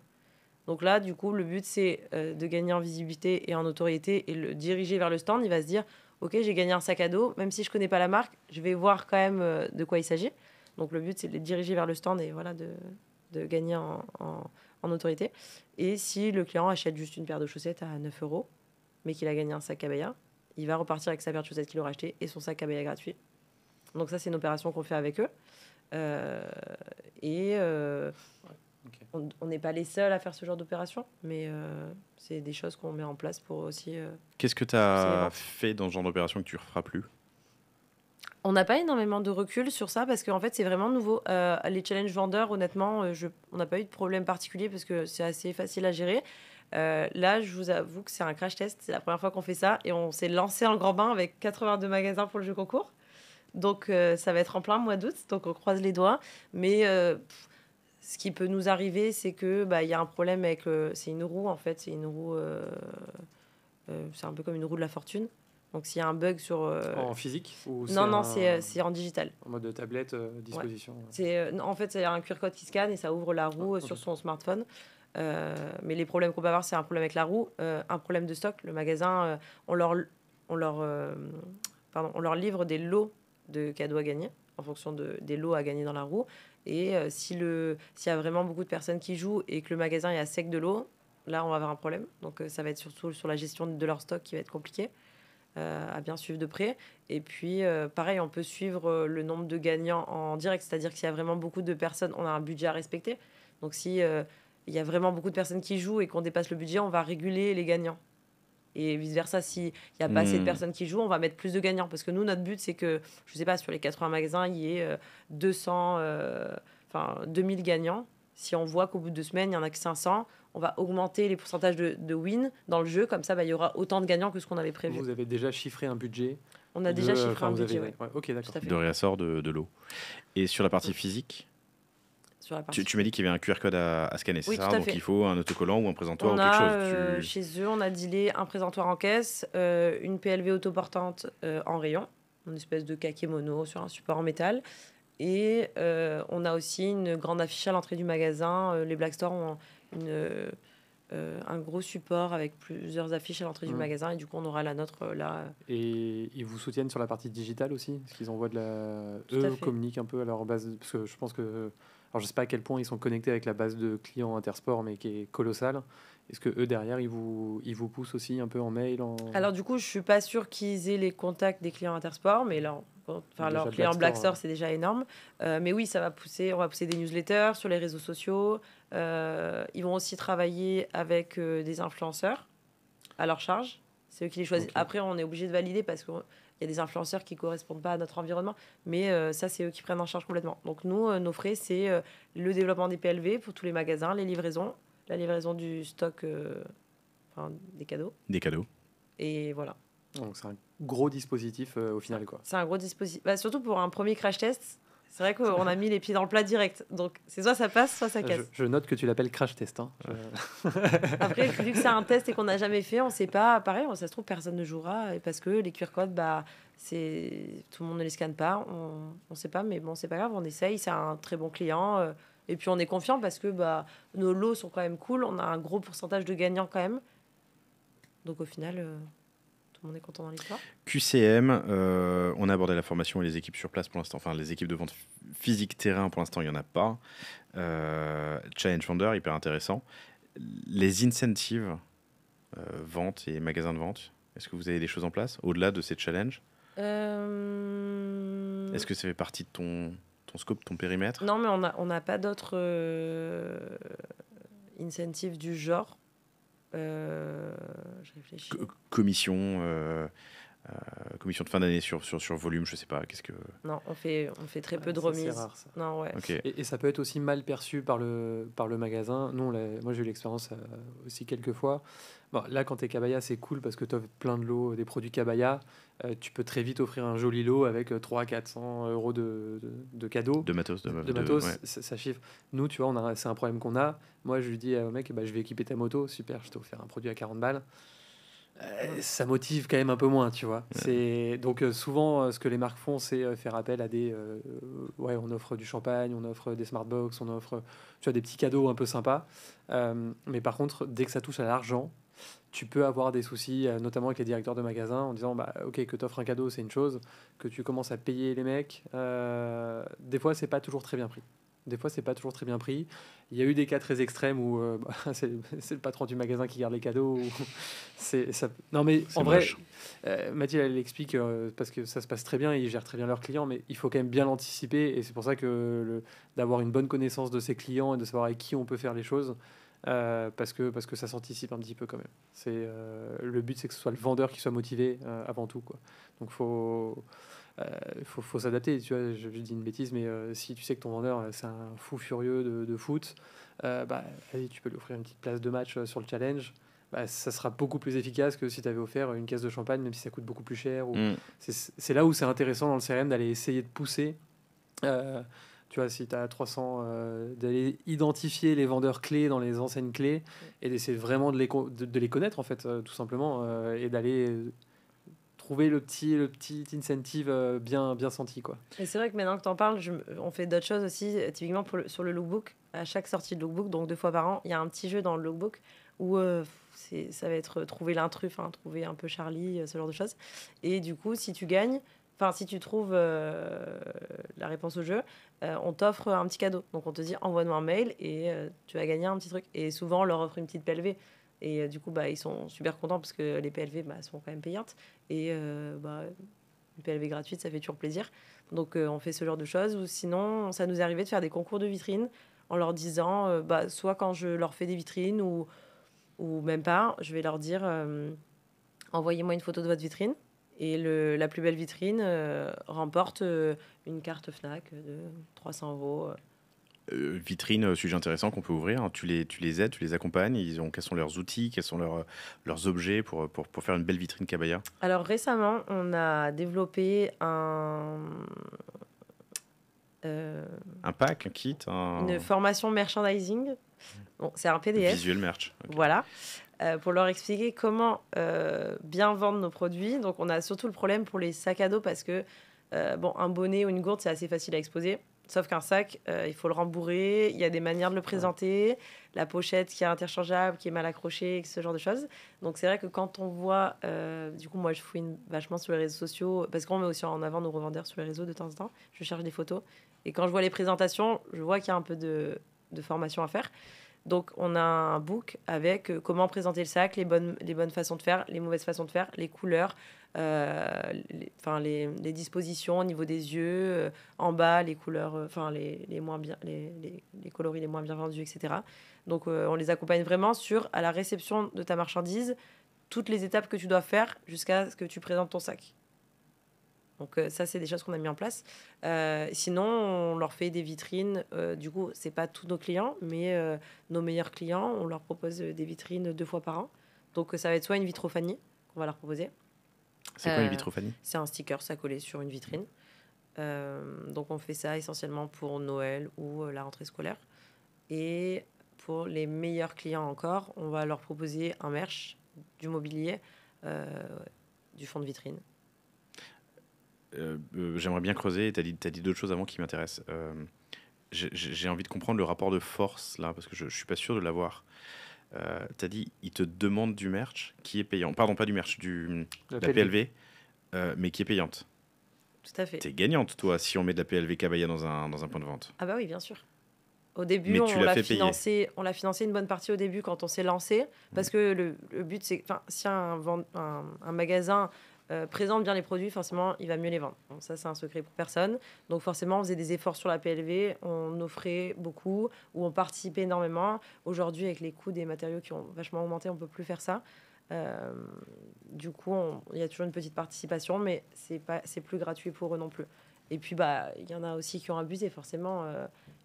Donc là, du coup, le but, c'est de gagner en visibilité et en notoriété et le diriger vers le stand. Il va se dire, OK, j'ai gagné un sac à dos, même si je connais pas la marque, je vais voir quand même de quoi il s'agit. Donc le but, c'est de les diriger vers le stand et voilà, de gagner en autorité. Et si le client achète juste une paire de chaussettes à 9 euros, mais qu'il a gagné un sac Cabaya, il va repartir avec sa paire de chaussettes qu'il aura acheté et son sac Cabaya gratuit. Donc ça, c'est une opération qu'on fait avec eux. Ok. On n'est pas les seuls à faire ce genre d'opération, mais c'est des choses qu'on met en place pour aussi... Qu'est-ce que tu C'est les as ventes. fait dans ce genre d'opération que tu referas plus? On n'a pas énormément de recul sur ça parce qu'en fait, c'est vraiment nouveau. Les challenges vendeurs, honnêtement, on n'a pas eu de problème particulier parce que c'est assez facile à gérer. Là, je vous avoue que c'est un crash test. C'est la première fois qu'on fait ça et on s'est lancé en grand bain avec 82 magasins pour le jeu concours. Donc, ça va être en plein mois d'août. Donc, on croise les doigts. Mais ce qui peut nous arriver, c'est que y a un problème avec... c'est une roue, en fait. C'est une roue... c'est un peu comme une roue de la fortune. Donc, s'il y a un bug sur... En physique ou non, c'est c'est en digital. en mode tablette, disposition. En fait, c'est un QR code qui scanne et ça ouvre la roue Ah, ok. sur son smartphone. Mais les problèmes qu'on peut avoir, c'est un problème avec la roue, un problème de stock. Le magasin, on leur livre des lots de cadeaux à gagner en fonction des lots à gagner dans la roue. Et s'il y a vraiment beaucoup de personnes qui jouent et que le magasin est à sec de l'eau, là, on va avoir un problème. Donc, ça va être surtout sur la gestion de leur stock qui va être compliqué à bien suivre de près. Et puis, pareil, on peut suivre le nombre de gagnants en direct. C'est-à-dire que s'il y a vraiment beaucoup de personnes, on a un budget à respecter. Donc, si il y a vraiment beaucoup de personnes qui jouent et qu'on dépasse le budget, on va réguler les gagnants. Et vice-versa, s'il n'y a pas assez de personnes qui jouent, on va mettre plus de gagnants. Parce que nous, notre but, c'est que, je ne sais pas, sur les 80 magasins, il y ait 2000 gagnants. Si on voit qu'au bout de 2 semaines, il n'y en a que 500, on va augmenter les pourcentages de win dans le jeu. Comme ça, il y aura autant de gagnants que ce qu'on avait prévu. Vous avez déjà chiffré un budget On a déjà chiffré un vous budget, avez... ouais. Ok, d'accord. Tout à fait. De réassort de l'eau. Et sur la partie physique, Sur la partie. tu m'as dit qu'il y avait un QR code à scanner, c'est Oui, ça? tout à Donc fait. il faut un autocollant ou un présentoir On ou a, quelque chose. chez eux, on a dealé un présentoir en caisse, une PLV autoportante en rayon, une espèce de kakémono sur un support en métal. Et on a aussi une grande affiche à l'entrée du magasin. Les Black Store ont un gros support avec plusieurs affiches à l'entrée du magasin. Et du coup, on aura la nôtre là. Et ils vous soutiennent sur la partie digitale aussi? Parce qu'ils envoient de la... Tout à Eux fait. communiquent un peu à leur base... Parce que je pense que... Alors, je sais pas à quel point ils sont connectés avec la base de clients Intersport, mais qui est colossale. Est-ce que eux, derrière, ils vous poussent aussi un peu en mail Alors, du coup, je suis pas sûre qu'ils aient les contacts des clients Intersport, mais leurs Déjà clients Black Black Store, Store, c'est déjà énorme. Mais oui, ça va pousser. On va pousser des newsletters sur les réseaux sociaux. Ils vont aussi travailler avec des influenceurs à leur charge. C'est eux qui les choisissent. Ok. Après, on est obligé de valider parce qu'il y a des influenceurs qui correspondent pas à notre environnement. Mais ça, c'est eux qui prennent en charge complètement. Donc, nous, nos frais, c'est le développement des PLV pour tous les magasins, les livraisons, la livraison du stock, des cadeaux. Des cadeaux. Et voilà. Donc, c'est un gros dispositif au final, quoi. C'est un gros dispositif. Surtout pour un premier crash test, c'est vrai qu'on a mis les pieds dans le plat direct. Donc, c'est soit ça passe, soit ça casse. Je note que tu l'appelles crash test. Hein. Après, vu que c'est un test et qu'on n'a jamais fait, on ne sait pas. Pareil, ça se trouve, personne ne jouera parce que les QR codes, tout le monde ne les scanne pas. On ne sait pas, mais bon, c'est pas grave, on essaye. C'est un très bon client. Et puis, on est confiant parce que nos lots sont quand même cool. On a un gros pourcentage de gagnants quand même. Donc, au final, tout le monde est content dans l'histoire. QCM, on a abordé la formation et les équipes sur place pour l'instant. Enfin, les équipes de vente physique terrain, pour l'instant, il n'y en a pas. Challenge Founder, hyper intéressant. Les incentives vente et magasin de vente? Est-ce que vous avez des choses en place au-delà de ces challenges? Est-ce que ça fait partie de ton scope, ton périmètre? Non, mais on n'a pas d'autres incentives du genre. Je réfléchis. Commission de fin d'année sur volume, je sais pas. Qu'est-ce que... Non, on fait très peu de Ça, c'est remises. rare, ça. Non, ouais. Ok. Et ça peut être aussi mal perçu par le magasin. Nous, moi, j'ai eu l'expérience aussi quelques fois. Bon, là, quand tu es Cabaya, c'est cool parce que tu offres plein de lots, des produits Cabaya. Tu peux très vite offrir un joli lot avec 300-400 euros de cadeaux. De matos. De matos, ouais. ça chiffre. Nous, tu vois, c'est un problème qu'on a. Moi, je lui dis au mec, je vais équiper ta moto. Super, je t'ai offert un produit à 40 balles. Ça motive quand même un peu moins, tu vois. Donc souvent, ce que les marques font, c'est faire appel à des... on offre du champagne, on offre des smartbox, on offre des petits cadeaux un peu sympas. Mais par contre, dès que ça touche à l'argent, tu peux avoir des soucis, notamment avec les directeurs de magasins, en disant, ok, que tu offres un cadeau, c'est une chose, que tu commences à payer les mecs, des fois, c'est pas toujours très bien pris. Il y a eu des cas très extrêmes où c'est le patron du magasin qui garde les cadeaux. Non, mais en vrai, Mathilde, elle l'explique parce que ça se passe très bien, ils gèrent très bien leurs clients, mais il faut quand même bien l'anticiper. Et c'est pour ça que d'avoir une bonne connaissance de ses clients et de savoir avec qui on peut faire les choses, parce que ça s'anticipe un petit peu quand même. Le but, c'est que ce soit le vendeur qui soit motivé avant tout, quoi. Donc, faut s'adapter. Tu vois, je dis une bêtise, mais si tu sais que ton vendeur, c'est un fou furieux de foot, allez, tu peux lui offrir une petite place de match sur le challenge. Ça sera beaucoup plus efficace que si tu avais offert une caisse de champagne, même si ça coûte beaucoup plus cher. C'est là où c'est intéressant dans le CRM d'aller essayer de pousser. Tu vois, si tu as 300, d'aller identifier les vendeurs clés dans les enseignes clés et d'essayer vraiment de les connaître, en fait, tout simplement, et d'aller trouver le petit incentive bien senti, quoi. Et c'est vrai que maintenant que tu en parles, on fait d'autres choses aussi. Typiquement sur le lookbook, à chaque sortie de lookbook, donc 2 fois par an, il y a un petit jeu dans le lookbook où ça va être trouver l'intrus, trouver un peu Charlie, ce genre de choses. Et du coup, si tu gagnes, si tu trouves la réponse au jeu, on t'offre un petit cadeau. Donc on te dit envoie-nous un mail et tu vas gagner un petit truc. Et souvent on leur offre une petite PLV. Et du coup, ils sont super contents parce que les PLV sont quand même payantes. Et une PLV gratuite, ça fait toujours plaisir. Donc on fait ce genre de choses. Ou sinon, ça nous est arrivé de faire des concours de vitrines en leur disant, soit quand je leur fais des vitrines ou même pas, je vais leur dire envoyez-moi une photo de votre vitrine. Et la plus belle vitrine remporte une carte Fnac de 300 euros. Vitrine, sujet intéressant qu'on peut ouvrir. Hein. Tu les aides, tu les accompagnes. Quels sont leurs outils, quels sont leurs objets pour faire une belle vitrine Cabaya? Alors récemment, on a développé un pack, un kit, une formation merchandising. Bon, c'est un PDF. Visuel merch. Okay. Voilà. Pour leur expliquer comment bien vendre nos produits. Donc, on a surtout le problème pour les sacs à dos parce que un bonnet ou une gourde, c'est assez facile à exposer. Sauf qu'un sac, il faut le rembourrer. Il y a des manières de le présenter. La pochette qui est interchangeable, qui est mal accrochée, ce genre de choses. Donc, c'est vrai que quand on voit... du coup, moi, je fouine vachement sur les réseaux sociaux parce qu'on met aussi en avant nos revendeurs sur les réseaux de temps en temps. Je cherche des photos. Et quand je vois les présentations, je vois qu'il y a un peu de formation à faire. Donc, on a un book avec comment présenter le sac, les bonnes façons de faire, les mauvaises façons de faire, les couleurs, les dispositions au niveau des yeux, en bas, les couleurs, les moins bien, les coloris les moins bien vendus, etc. Donc, on les accompagne vraiment à la réception de ta marchandise, toutes les étapes que tu dois faire jusqu'à ce que tu présentes ton sac. Donc ça, c'est des choses qu'on a mis en place. Sinon, on leur fait des vitrines. Du coup, c'est pas tous nos clients, mais nos meilleurs clients, on leur propose des vitrines 2 fois par an. Donc ça va être soit une vitrophanie qu'on va leur proposer. C'est quoi une vitrophanie? C'est un sticker, ça collé sur une vitrine. Donc on fait ça essentiellement pour Noël ou la rentrée scolaire. Et pour les meilleurs clients encore, on va leur proposer un merch, du mobilier, du fond de vitrine. J'aimerais bien creuser. Tu as dit d'autres choses avant qui m'intéressent. J'ai envie de comprendre le rapport de force là, parce que je ne suis pas sûr de l'avoir. Tu as dit, ils te demandent du merch qui est payant. Pardon, pas du merch, de la PLV, mais qui est payante. Tout à fait. T'es gagnante, toi, si on met de la PLV Cabaya dans un point de vente. Ah bah oui, bien sûr. Au début, Mais tu on l'as l'a fait payer. financé, on l'a financé une bonne partie au début quand on s'est lancé, parce que le but, c'est, enfin, si un magasin présente bien les produits, forcément, il va mieux les vendre. Donc ça, c'est un secret pour personne. Donc forcément, on faisait des efforts sur la PLV, on offrait beaucoup, ou on participait énormément. Aujourd'hui, avec les coûts des matériaux qui ont vachement augmenté, on peut plus faire ça. Euh, du coup, il y a toujours une petite participation, mais c'est plus gratuit pour eux non plus. Et puis, bah, il y en a aussi qui ont abusé, forcément.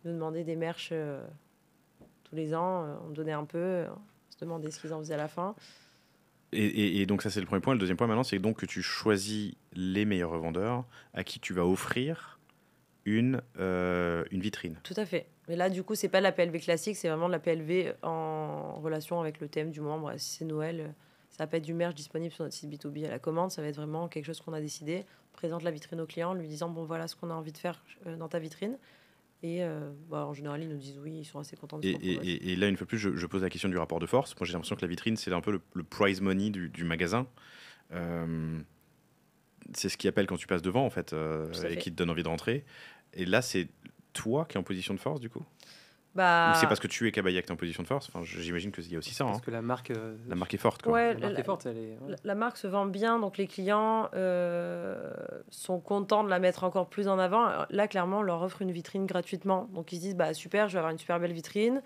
Nous demander des merch tous les ans, on me donnait un peu, on se demandait ce qu'ils en faisaient à la fin. Et donc ça c'est le premier point. Le deuxième point maintenant, c'est donc que tu choisis les meilleurs revendeurs à qui tu vas offrir une vitrine. Tout à fait. Mais là, du coup, c'est pas de la PLV classique, c'est vraiment de la PLV en relation avec le thème du moment. Bref, si c'est Noël, ça va pas être du merch disponible sur notre site B2B à la commande, ça va être vraiment quelque chose qu'on a décidé. On présente la vitrine au client, en lui disant bon voilà ce qu'on a envie de faire dans ta vitrine. Et bah, en général, ils nous disent oui, ils sont assez contents de ce qu'on propose. Et là, une fois de plus, je pose la question du rapport de force. Moi, j'ai l'impression que la vitrine, c'est un peu le prize money du magasin. C'est ce qu'ils appellent quand tu passes devant, en fait, Tout à et fait. qui te donne envie de rentrer. Et là, c'est toi qui es en position de force, du coup Ou Bah, c'est parce que tu es Cabaya que tu es en position de force? Enfin, j'imagine qu'il y a aussi ça. Parce Hein. que la marque, La marque est forte, quoi. ouais, la marque est forte, elle est. Ouais. la marque se vend bien, donc les clients sont contents de la mettre encore plus en avant. Alors là, clairement, on leur offre une vitrine gratuitement. Donc ils se disent, bah, super, je vais avoir une super belle vitrine.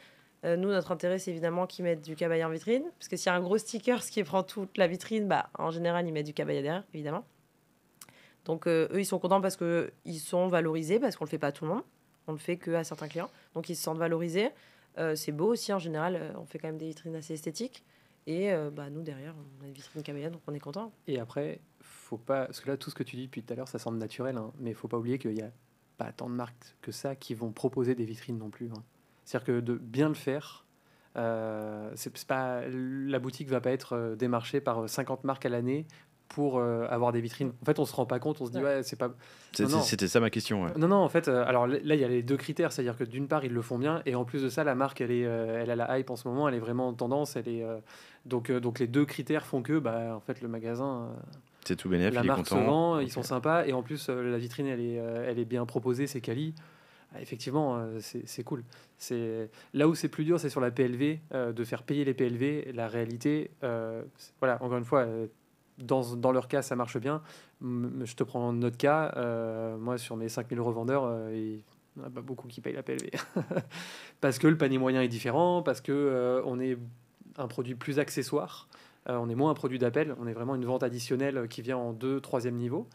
Nous, notre intérêt, c'est évidemment qu'ils mettent du Cabaya en vitrine. Parce que s'il y a un gros sticker, ce qui prend toute la vitrine, bah, en général, ils mettent du Cabaya derrière, évidemment. Donc eux, ils sont contents parce qu'ils sont valorisés, parce qu'on ne le fait pas à tout le monde. On le fait qu'à certains clients. Donc ils se sentent valorisés. C'est beau aussi, en général. On fait quand même des vitrines assez esthétiques. Et bah, nous, derrière, on a une vitrine Cabaya, donc on est content. Et après, faut pas. Parce que là, tout ce que tu dis depuis tout à l'heure, ça semble naturel, hein, mais il faut pas oublier qu'il y a pas tant de marques que ça qui vont proposer des vitrines non plus. Hein. C'est-à-dire que de bien le faire, c'est pas, la boutique va pas être démarchée par 50 marques à l'année pour avoir des vitrines. En fait, on se rend pas compte, on se dit, ouais, c'est pas. Non. C'était ça ma question. Ouais. Non, en fait, alors là, il y a les deux critères, c'est-à-dire que d'une part, ils le font bien, et en plus de ça, la marque, elle a la hype en ce moment, elle est vraiment en tendance, donc les deux critères font que, bah, en fait, le magasin, C'est tout bénéf, la il est marque se content. vend, Ok. ils sont sympas, et en plus, la vitrine, elle est bien proposée, c'est quali. Ah, effectivement, c'est cool. Là où c'est plus dur, c'est sur la PLV, de faire payer les PLV. La réalité, voilà, encore une fois, dans leur cas, ça marche bien. Je te prends notre cas. Moi, sur mes 5000 revendeurs, il n'y en a pas beaucoup qui payent la PLV. Parce que le panier moyen est différent, parce que on est un produit plus accessoire. On est moins un produit d'appel. On est vraiment une vente additionnelle qui vient en 2e, 3e niveau.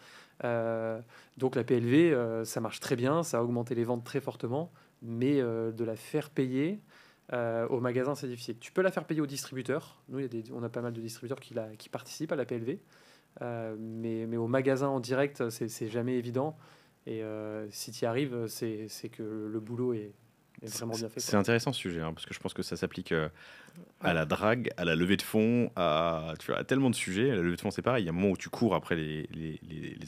Donc la PLV, ça marche très bien. Ça a augmenté les ventes très fortement. Mais de la faire payer au magasin, c'est difficile. Tu peux la faire payer au distributeur. Nous, on a pas mal de distributeurs qui participent à la PLV. Mais au magasin en direct, c'est jamais évident. Et si tu y arrives, c'est que le boulot est vraiment bien fait. C'est intéressant ce sujet, hein, parce que je pense que ça s'applique à la drague, à la levée de fonds, tu vois, à tellement de sujets. La levée de fonds, c'est pareil. Il y a un moment où tu cours après les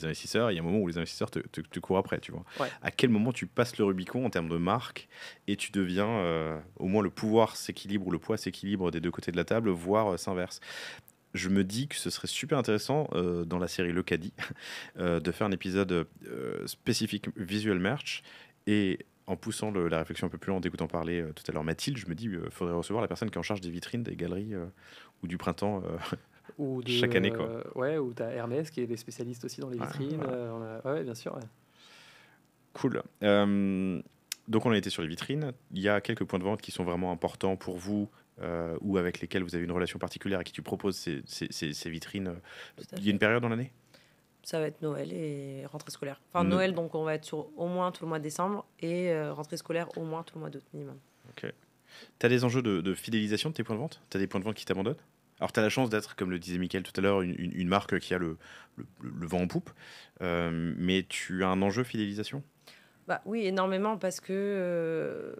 investisseurs, et il y a un moment où les investisseurs te courent après. Tu vois. Ouais. À quel moment tu passes le Rubicon en termes de marque et tu deviens, au moins le pouvoir s'équilibre ou le poids s'équilibre des deux côtés de la table, voire s'inverse. Je me dis que ce serait super intéressant dans la série Le Caddie de faire un épisode spécifique visual merch, et en poussant la réflexion un peu plus loin, en t'écoutant parler tout à l'heure Mathilde, je me dis faudrait recevoir la personne qui est en charge des vitrines, des galeries ou du printemps Ou chaque année, quoi. Ouais, ou tu as Hermès qui est des spécialistes aussi dans les vitrines. Voilà. Ouais, bien sûr. Ouais. Cool. Donc on a été sur les vitrines. Il y a quelques points de vente qui sont vraiment importants pour vous ou avec lesquels vous avez une relation particulière et qui tu proposes ces vitrines. Il y a une période dans l'année? Ça va être Noël et rentrée scolaire. Enfin, No- Noël, donc on va être sur au moins tout le mois de décembre et rentrée scolaire au moins tout le mois d'août minimum. Ok. Tu as des enjeux de fidélisation de tes points de vente? Tu as des points de vente qui t'abandonnent? Alors, tu as la chance d'être, comme le disait Mickaël tout à l'heure, une marque qui a le vent en poupe, mais tu as un enjeu fidélisation? Bah, oui, énormément parce que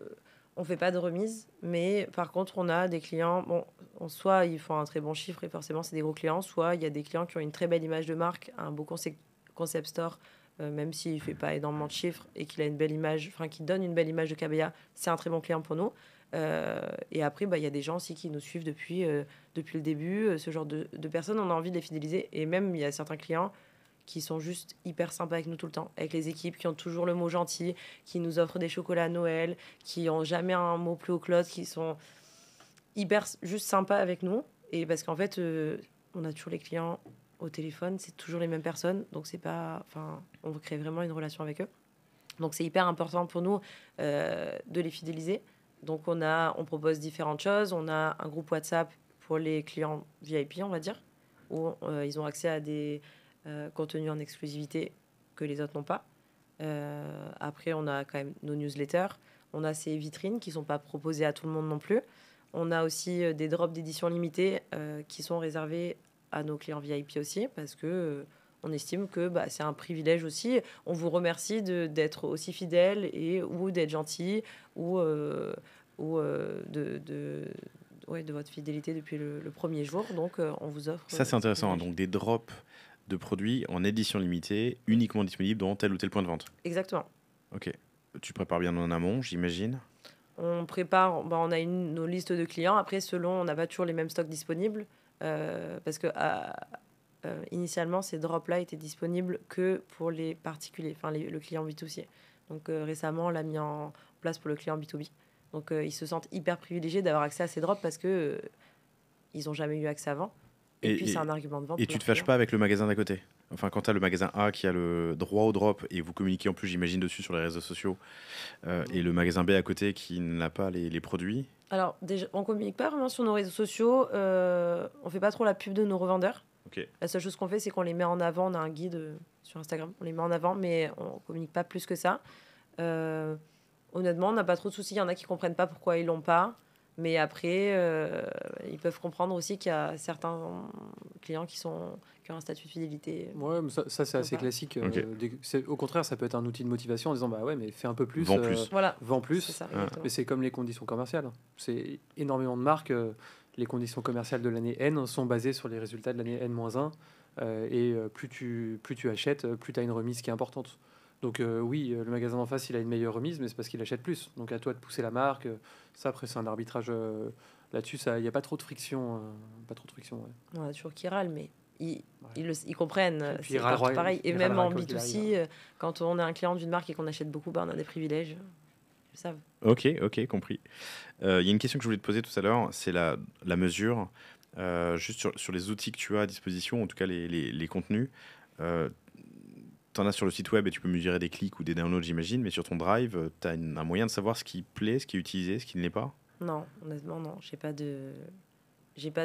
on fait pas de remise, mais par contre, on a des clients. Bon, soit ils font un très bon chiffre et forcément, c'est des gros clients, soit il y a des clients qui ont une très belle image de marque, un beau concept store, même s'il fait pas énormément de chiffres et qu'il a une belle image, enfin, qui donne une belle image de Cabaya, c'est un très bon client pour nous. Et après, bah, il y a des gens aussi qui nous suivent depuis le début. Ce genre de personnes, on a envie de les fidéliser. Et même, il y a certains clients qui sont juste hyper sympas avec nous tout le temps, avec les équipes qui ont toujours le mot gentil, qui nous offrent des chocolats à Noël, qui ont jamais un mot plus haut que l'autre, qui sont hyper juste sympas avec nous. Et parce qu'en fait, on a toujours les clients au téléphone, c'est toujours les mêmes personnes, donc c'est pas, enfin, on crée vraiment une relation avec eux. Donc c'est hyper important pour nous de les fidéliser. Donc on propose différentes choses. On a un groupe WhatsApp pour les clients VIP, on va dire, où ils ont accès à des contenus en exclusivité que les autres n'ont pas. Après, on a quand même nos newsletters. On a ces vitrines qui ne sont pas proposées à tout le monde non plus. On a aussi des drops d'édition limitée qui sont réservés à nos clients VIP aussi, parce que on estime que c'est un privilège aussi. On vous remercie d'être aussi fidèle ou d'être gentil ou de votre fidélité depuis le premier jour. Donc, on vous offre... Ça, c'est intéressant. Donc, des drops de produits en édition limitée, uniquement disponibles dans tel ou tel point de vente. Exactement. Ok. Tu prépares bien en amont, j'imagine. On prépare... on a nos listes de clients. Après, on n'a pas toujours les mêmes stocks disponibles. Parce que initialement, ces drops-là étaient disponibles que pour les particuliers, enfin le client B2C. Donc récemment, on l'a mis en place pour le client B2B. Donc ils se sentent hyper privilégiés d'avoir accès à ces drops parce que ils n'ont jamais eu accès avant. Et puis c'est un argument de vente. Et tu te fâches pas avec le magasin d'à côté? Enfin, quand tu as le magasin A qui a le droit au drop et vous communiquez en plus, j'imagine, dessus sur les réseaux sociaux, et le magasin B à côté qui n'a pas les produits. Alors, déjà, on communique pas vraiment sur nos réseaux sociaux. On fait pas trop la pub de nos revendeurs. Okay. La seule chose qu'on fait, c'est qu'on les met en avant. On a un guide sur Instagram. On les met en avant, mais on communique pas plus que ça. Honnêtement, on n'a pas trop de soucis. Il y en a qui comprennent pas pourquoi ils l'ont pas. Mais après, ils peuvent comprendre aussi qu'il y a certains clients qui ont un statut de fidélité. Ouais, mais ça c'est assez classique. Okay. Au contraire, ça peut être un outil de motivation en disant ouais, mais fais un peu plus. Vends plus. Voilà. Vends plus. C'est ça, mais c'est comme les conditions commerciales. C'est énormément de marques. Les conditions commerciales de l'année N sont basées sur les résultats de l'année N-1. Et plus tu achètes, plus tu as une remise qui est importante. Donc oui, le magasin en face, il a une meilleure remise, mais c'est parce qu'il achète plus. Donc à toi de pousser la marque. Ça, après, c'est un arbitrage là-dessus. Il n'y a pas trop de friction. Ouais. On a toujours qui râle, mais ils comprennent. Puis c'est partout pareil. Et même en B2C, quand on est un client d'une marque et qu'on achète beaucoup, on a des privilèges. Ils le savent. Ok, compris. Il y a une question que je voulais te poser tout à l'heure, c'est la mesure. Juste sur les outils que tu as à disposition, en tout cas les contenus. Tu en as sur le site web et tu peux mesurer des clics ou des downloads, j'imagine, mais sur ton drive, tu as un moyen de savoir ce qui plaît, ce qui est utilisé, ce qui ne l'est pas? Non, honnêtement, non. J'ai pas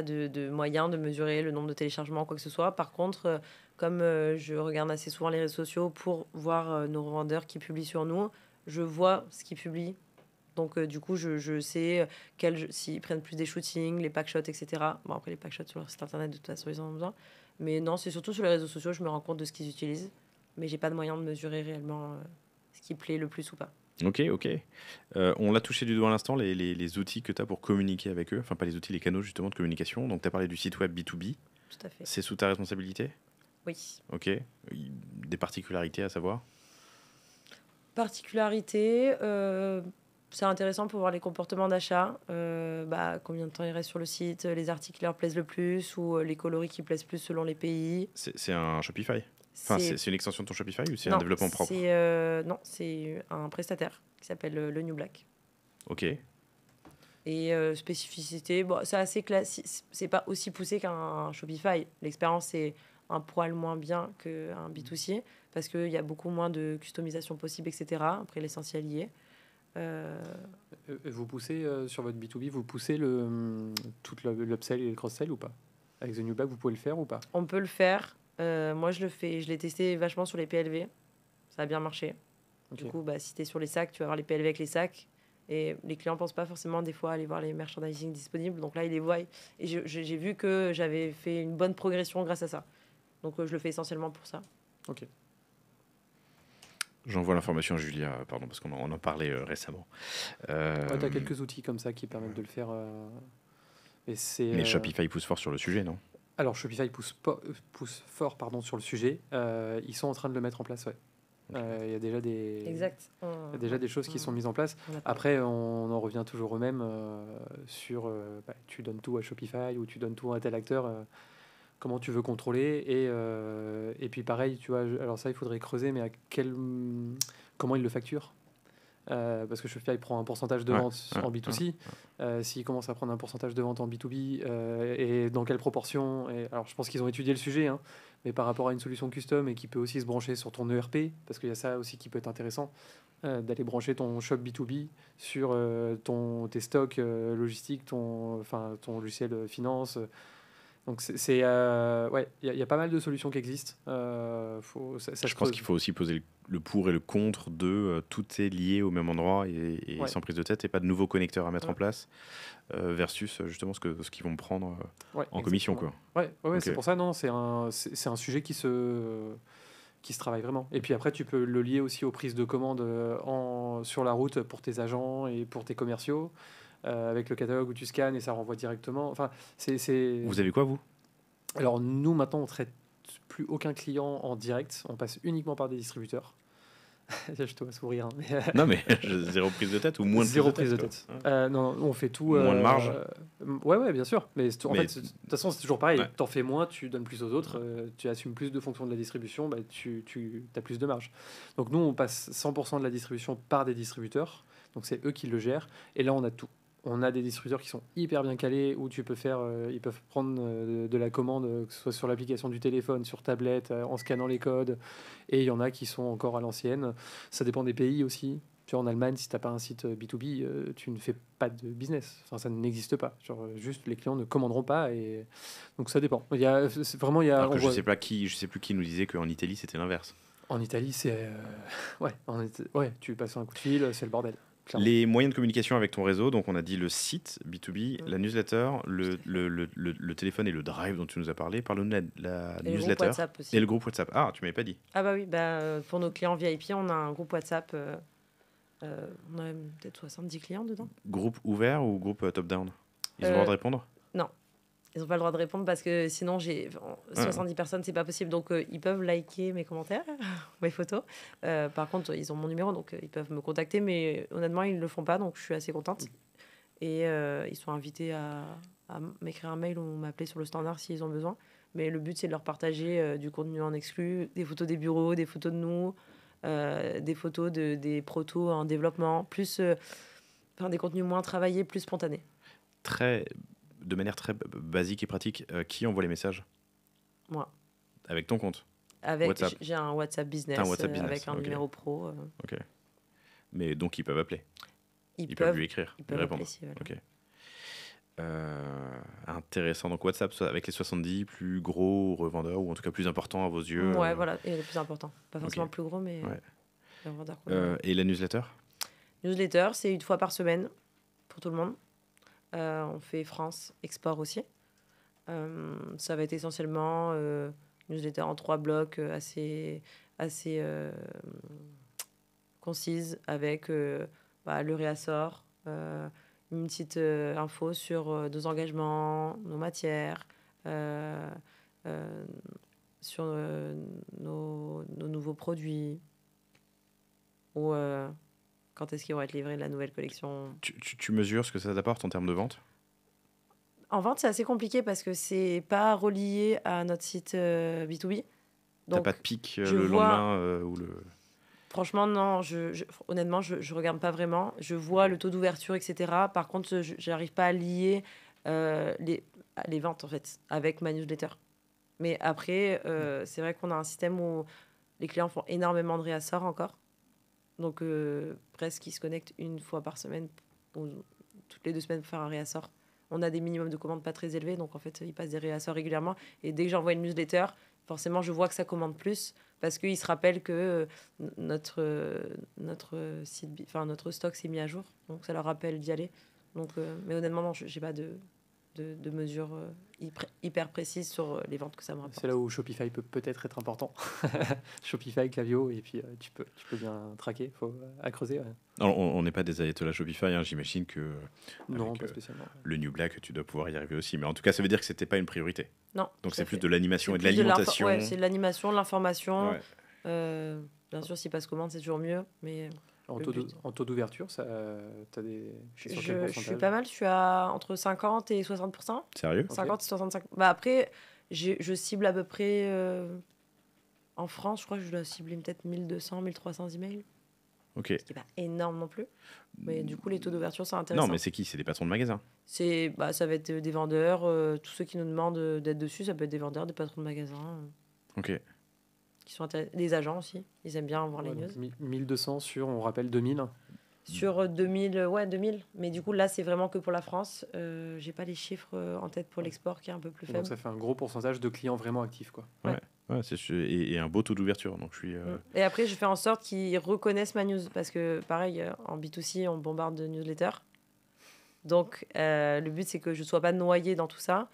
de moyen de mesurer le nombre de téléchargements, quoi que ce soit. Par contre, comme je regarde assez souvent les réseaux sociaux pour voir nos revendeurs qui publient sur nous, je vois ce qu'ils publient. Donc, du coup, je sais s'ils prennent plus des shootings, les packshots, etc. Bon, après, les packshots sur leur site internet, de toute façon, ils en ont besoin. Mais non, c'est surtout sur les réseaux sociaux, je me rends compte de ce qu'ils utilisent. Mais j'ai pas de moyen de mesurer réellement ce qui plaît le plus ou pas. Ok. On l'a touché du doigt à l'instant, les outils que tu as pour communiquer avec eux. Enfin, pas les outils, les canaux justement de communication. Donc, tu as parlé du site web B2B. Tout à fait. C'est sous ta responsabilité? Oui. Ok. Des particularités à savoir? Particularité, c'est intéressant pour voir les comportements d'achat. Combien de temps ils restent sur le site, les articles qui leur plaisent le plus ou les coloris qui plaisent plus selon les pays. C'est un Shopify? Enfin, c'est une extension de ton Shopify ou c'est un développement propre? Non, c'est un prestataire qui s'appelle le New Black. Ok. Et spécificité, c'est assez classique. C'est pas aussi poussé qu'un Shopify. L'expérience est un poil moins bien qu'un B2C parce qu'il y a beaucoup moins de customisation possible, etc. Après, l'essentiel y est. Vous poussez sur votre B2B, vous poussez tout l'upsell et le cross-sell ou pas? Avec The New Black, vous pouvez le faire ou pas? On peut le faire. Moi, je le fais. Je l'ai testé vachement sur les PLV. Ça a bien marché. Okay. Du coup, si tu es sur les sacs, tu vas avoir les PLV avec les sacs. Et les clients ne pensent pas forcément des fois aller voir les merchandising disponibles. Donc là, ils les voient. Et j'ai vu que j'avais fait une bonne progression grâce à ça. Donc je le fais essentiellement pour ça. Ok. J'envoie l'information à Julia, pardon, parce qu'on en parlait récemment. Tu as quelques outils comme ça qui permettent de le faire. Mais Shopify pousse fort sur le sujet, non? Alors, Shopify pousse fort sur le sujet. Ils sont en train de le mettre en place, ouais. Il y a déjà des choses qui sont mises en place. Après, on en revient toujours au même sur tu donnes tout à Shopify ou tu donnes tout à tel acteur. comment tu veux contrôler et puis pareil, tu vois, alors ça il faudrait creuser, mais comment ils le facturent. Parce que Shopify prend un pourcentage de vente en B2C. S'ils commencent à prendre un pourcentage de vente en B2B, et dans quelle proportion alors, je pense qu'ils ont étudié le sujet, hein, mais par rapport à une solution custom et qui peut aussi se brancher sur ton ERP, parce qu'il y a ça aussi qui peut être intéressant, d'aller brancher ton shop B2B sur tes stocks logistiques, ton logiciel finance. Donc, ouais, il y a pas mal de solutions qui existent. Je pense qu'il faut aussi poser le pour et le contre de tout est lié au même endroit et sans prise de tête et pas de nouveaux connecteurs à mettre en place versus justement ce qu'ils vont prendre en commission. Quoi. Ouais, okay. C'est pour ça, non, c'est un sujet qui se travaille vraiment. Et puis après, tu peux le lier aussi aux prises de commandes sur la route pour tes agents et pour tes commerciaux. Avec le catalogue où tu scannes et ça renvoie directement. Enfin, Vous avez quoi, vous? Alors, nous, maintenant, on traite plus aucun client en direct. On passe uniquement par des distributeurs. Je te vois sourire. Hein, mais non, mais zéro prise de tête ou moins de zéro prise de tête. Non, on fait tout. Moins de marge. Ouais, bien sûr. Mais en fait, de toute façon, c'est toujours pareil. T'en fais moins, tu donnes plus aux autres, tu assumes plus de fonctions de la distribution, tu as plus de marge. Donc, nous, on passe 100% de la distribution par des distributeurs. Donc, c'est eux qui le gèrent. Et là, on a tout. On a des distributeurs qui sont hyper bien calés où tu peux ils peuvent prendre de la commande, que ce soit sur l'application du téléphone, sur tablette, en scannant les codes. Et il y en a qui sont encore à l'ancienne. Ça dépend des pays aussi. Tu vois, en Allemagne, si tu n'as pas un site B2B, tu ne fais pas de business. Enfin, ça n'existe pas. Genre, juste, les clients ne commanderont pas. Et donc, ça dépend. Vraiment, Après, je sais plus qui nous disait qu'en Italie, c'était l'inverse. En Italie, c'est... ouais, tu passes un coup de fil, c'est le bordel. Clairement. Les moyens de communication avec ton réseau, donc on a dit le site B2B, la newsletter, le téléphone et le drive dont tu nous as parlé. Parle-nous de la newsletter et le groupe WhatsApp. Ah, tu m'avais pas dit. Ah bah oui, pour nos clients VIP, on a un groupe WhatsApp. On a peut-être 70 clients dedans. Groupe ouvert ou groupe top-down? Ils ont le droit de répondre? Non. Ils n'ont pas le droit de répondre parce que sinon, 70 personnes, c'est pas possible. Donc, ils peuvent liker mes commentaires, mes photos. Par contre, ils ont mon numéro, donc ils peuvent me contacter. Mais honnêtement, ils ne le font pas, donc je suis assez contente. Et ils sont invités à m'écrire un mail ou m'appeler sur le standard s'ils ont besoin. Mais le but, c'est de leur partager du contenu en exclu, des photos des bureaux, des photos de nous, des photos des protos en développement, plus des contenus moins travaillés, plus spontanés. De manière très basique et pratique, qui envoie les messages? Moi. Avec ton compte? J'ai un WhatsApp business, avec un numéro pro. Ok. Mais donc ils peuvent appeler? Ils peuvent lui écrire? Ils peuvent répondre? Ok. Intéressant. Donc WhatsApp avec les 70 plus gros revendeurs, ou en tout cas plus importants à vos yeux? Ouais, voilà, et les plus importants. Pas forcément plus gros, mais les revendeurs. Et la newsletter? Newsletter, c'est 1 fois par semaine pour tout le monde. On fait France, export aussi. Ça va être essentiellement newsletter en 3 blocs assez concise avec le réassort, une petite info sur nos engagements, nos matières, sur nos nouveaux produits ou quand est-ce qu'ils vont être livrés de la nouvelle collection. Tu mesures ce que ça t'apporte en termes de vente? En vente, c'est assez compliqué parce que c'est pas relié à notre site B2B. T'as pas de pic le lendemain ou le... Franchement, non. Honnêtement, je regarde pas vraiment. Je vois le taux d'ouverture, etc. Par contre, je n'arrive pas à lier les ventes, en fait, avec ma newsletter. Mais après, c'est vrai qu'on a un système où les clients font énormément de réassorts encore. Donc, presque, ils se connectent 1 fois par semaine ou toutes les 2 semaines pour faire un réassort. On a des minimums de commandes pas très élevés, donc en fait, ils passent des réassorts régulièrement. Et dès que j'envoie une newsletter, forcément, je vois que ça commande plus parce qu'ils se rappellent que notre stock s'est mis à jour. Donc, ça leur rappelle d'y aller. Donc, mais honnêtement, non, je n'ai pas de mesures hyper précises sur les ventes que ça me rapporte. C'est là où Shopify peut peut-être être important. Shopify, Klaviyo, et puis tu peux bien traquer. Il faut à creuser. Ouais. Alors, on n'est pas des ayatollahs Shopify, hein, j'imagine que non, pas spécialement. Le New Black, tu dois pouvoir y arriver aussi. Mais en tout cas, ça veut dire que c'était pas une priorité. Non. Donc c'est plus de l'animation et de l'alimentation. Ouais, c'est de l'animation, de l'information. Ouais. Bien sûr, s'ils passent commande, c'est toujours mieux. Mais en taux d'ouverture, tu as des... Je suis pas mal, je suis à entre 50 et 60%. Sérieux? 50 et 65%. Après, Je cible à peu près, en France, je crois que je dois cibler peut-être 1200, 1300 emails, Ok. ce qui n'est pas énorme non plus. Mais du coup, les taux d'ouverture sont Non, intéressants. mais c'est qui? C'est des patrons de magasins. Ça va être des vendeurs, tous ceux qui nous demandent d'être dessus, ça peut être des vendeurs, des patrons de magasins, Ok. qui sont des agents aussi. Ils aiment bien voir les Ouais, news. donc 1200 sur, on rappelle, 2000. Sur 2000, ouais, 2000. Mais du coup, là, c'est vraiment que pour la France. J'ai pas les chiffres en tête pour l'export, qui est un peu plus Donc faible. ça fait un gros pourcentage de clients vraiment actifs, quoi. Ouais, et un beau taux d'ouverture. Donc, je suis. Et après, je fais en sorte qu'ils reconnaissent ma news. Parce que, pareil, en B2C, on bombarde de newsletters. Donc, le but, c'est que je ne sois pas noyée dans tout ça.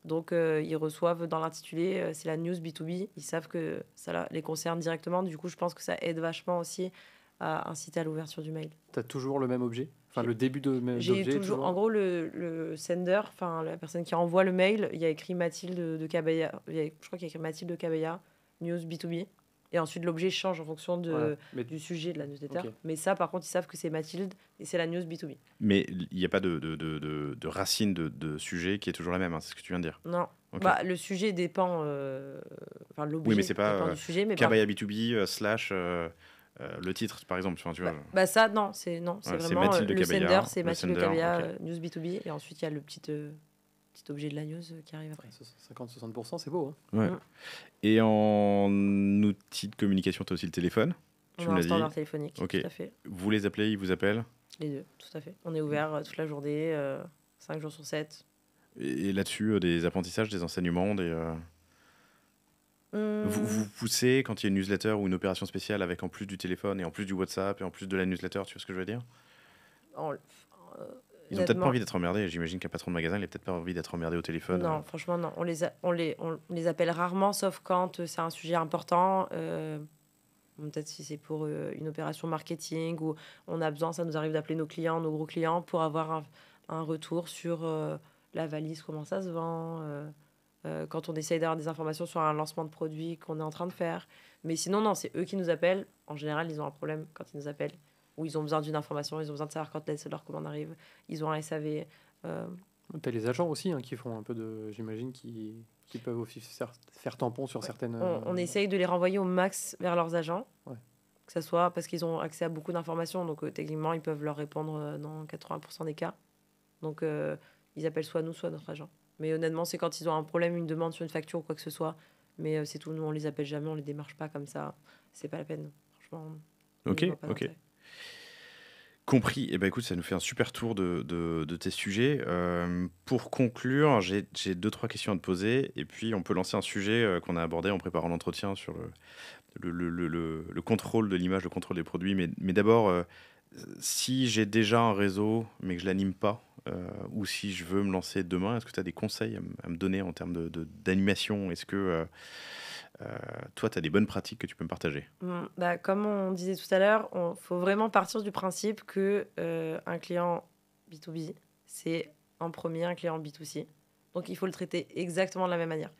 Donc, ils reçoivent dans l'intitulé, c'est la news B2B. Ils savent que ça les concerne directement. Du coup, je pense que ça aide vachement aussi à inciter à l'ouverture du mail. Tu as toujours le même objet? Enfin, J'ai- le début J'ai d'objet est toujours, toujours... en gros, le sender, enfin la personne qui envoie le mail, il y a écrit Mathilde de Cabaya. Je crois qu'il y a écrit Mathilde de Cabaya, news B2B. Et ensuite, l'objet change en fonction Ouais, mais du sujet de la newsletter. Ok. Mais ça, par contre, ils savent que c'est Mathilde et c'est la news B2B. Mais il n'y a pas de racine de sujet qui est toujours la même, hein, c'est ce que tu viens de dire. Non. Ok. Bah, le sujet dépend. Enfin, l'objet Oui, mais c'est pas dépend du sujet. Mais Kabaya B2B slash le titre, par exemple. Enfin, tu vois. ça, non, c'est Ouais, c'est vraiment Mathilde de le Cabaya, sender, c'est le Mathilde de sender, Cabaya, ok. news B2B. Et ensuite, il y a le petit objet de la news qui arrive après. 50-60%, c'est beau. Hein. Ouais. Mm. Et en outil de communication, tu as aussi le téléphone. Tu On me a un l'as dit. standard téléphonique, Ok. tout à fait. Vous les appelez, ils vous appellent. Les deux, tout à fait. On est ouvert toute la journée, 5 jours sur 7. Et là-dessus, des apprentissages, des enseignements, vous poussez quand il y a une newsletter ou une opération spéciale avec en plus du téléphone et en plus du WhatsApp et en plus de la newsletter, tu vois ce que je veux dire? Ils ont peut-être pas envie d'être emmerdés. J'imagine qu'un patron de magasin, il a peut-être pas envie d'être emmerdé au téléphone. Non, franchement, non. On les appelle rarement, sauf quand c'est un sujet important. Peut-être si c'est pour une opération marketing ou on a besoin, ça nous arrive d'appeler nos clients, nos gros clients, pour avoir un retour sur la valise, comment ça se vend, quand on essaye d'avoir des informations sur un lancement de produit qu'on est en train de faire. Mais sinon, non, c'est eux qui nous appellent. En général, ils ont un problème quand ils nous appellent, ou ils ont besoin d'une information, ils ont besoin de savoir quand leur commande arrive, ils ont un SAV. Tu as les agents aussi hein, qui font un peu de... J'imagine qui peuvent aussi faire tampon sur certaines... On essaye de les renvoyer au max vers leurs agents. Ouais. Que ça soit parce qu'ils ont accès à beaucoup d'informations. Donc, techniquement, ils peuvent leur répondre dans 80% des cas. Donc, ils appellent soit nous, soit notre agent. Mais honnêtement, c'est quand ils ont un problème, une demande sur une facture ou quoi que ce soit. Mais c'est tout. Nous, on les appelle jamais, on les démarche pas comme ça. C'est pas la peine. Franchement. Ok. Compris. Eh ben, écoute, ça nous fait un super tour de tes sujets. Pour conclure, j'ai 2-3 questions à te poser. Et puis, on peut lancer un sujet qu'on a abordé en préparant l'entretien sur le contrôle de l'image, le contrôle des produits. Mais d'abord, si j'ai déjà un réseau, mais que je l'anime pas, ou si je veux me lancer demain, est-ce que tu as des conseils à me donner en termes d'animation? Est-ce que toi, tu as des bonnes pratiques que tu peux me partager? Comme on disait tout à l'heure, il faut vraiment partir du principe que un client B2B, c'est en premier un client B2C. Donc, il faut le traiter exactement de la même manière.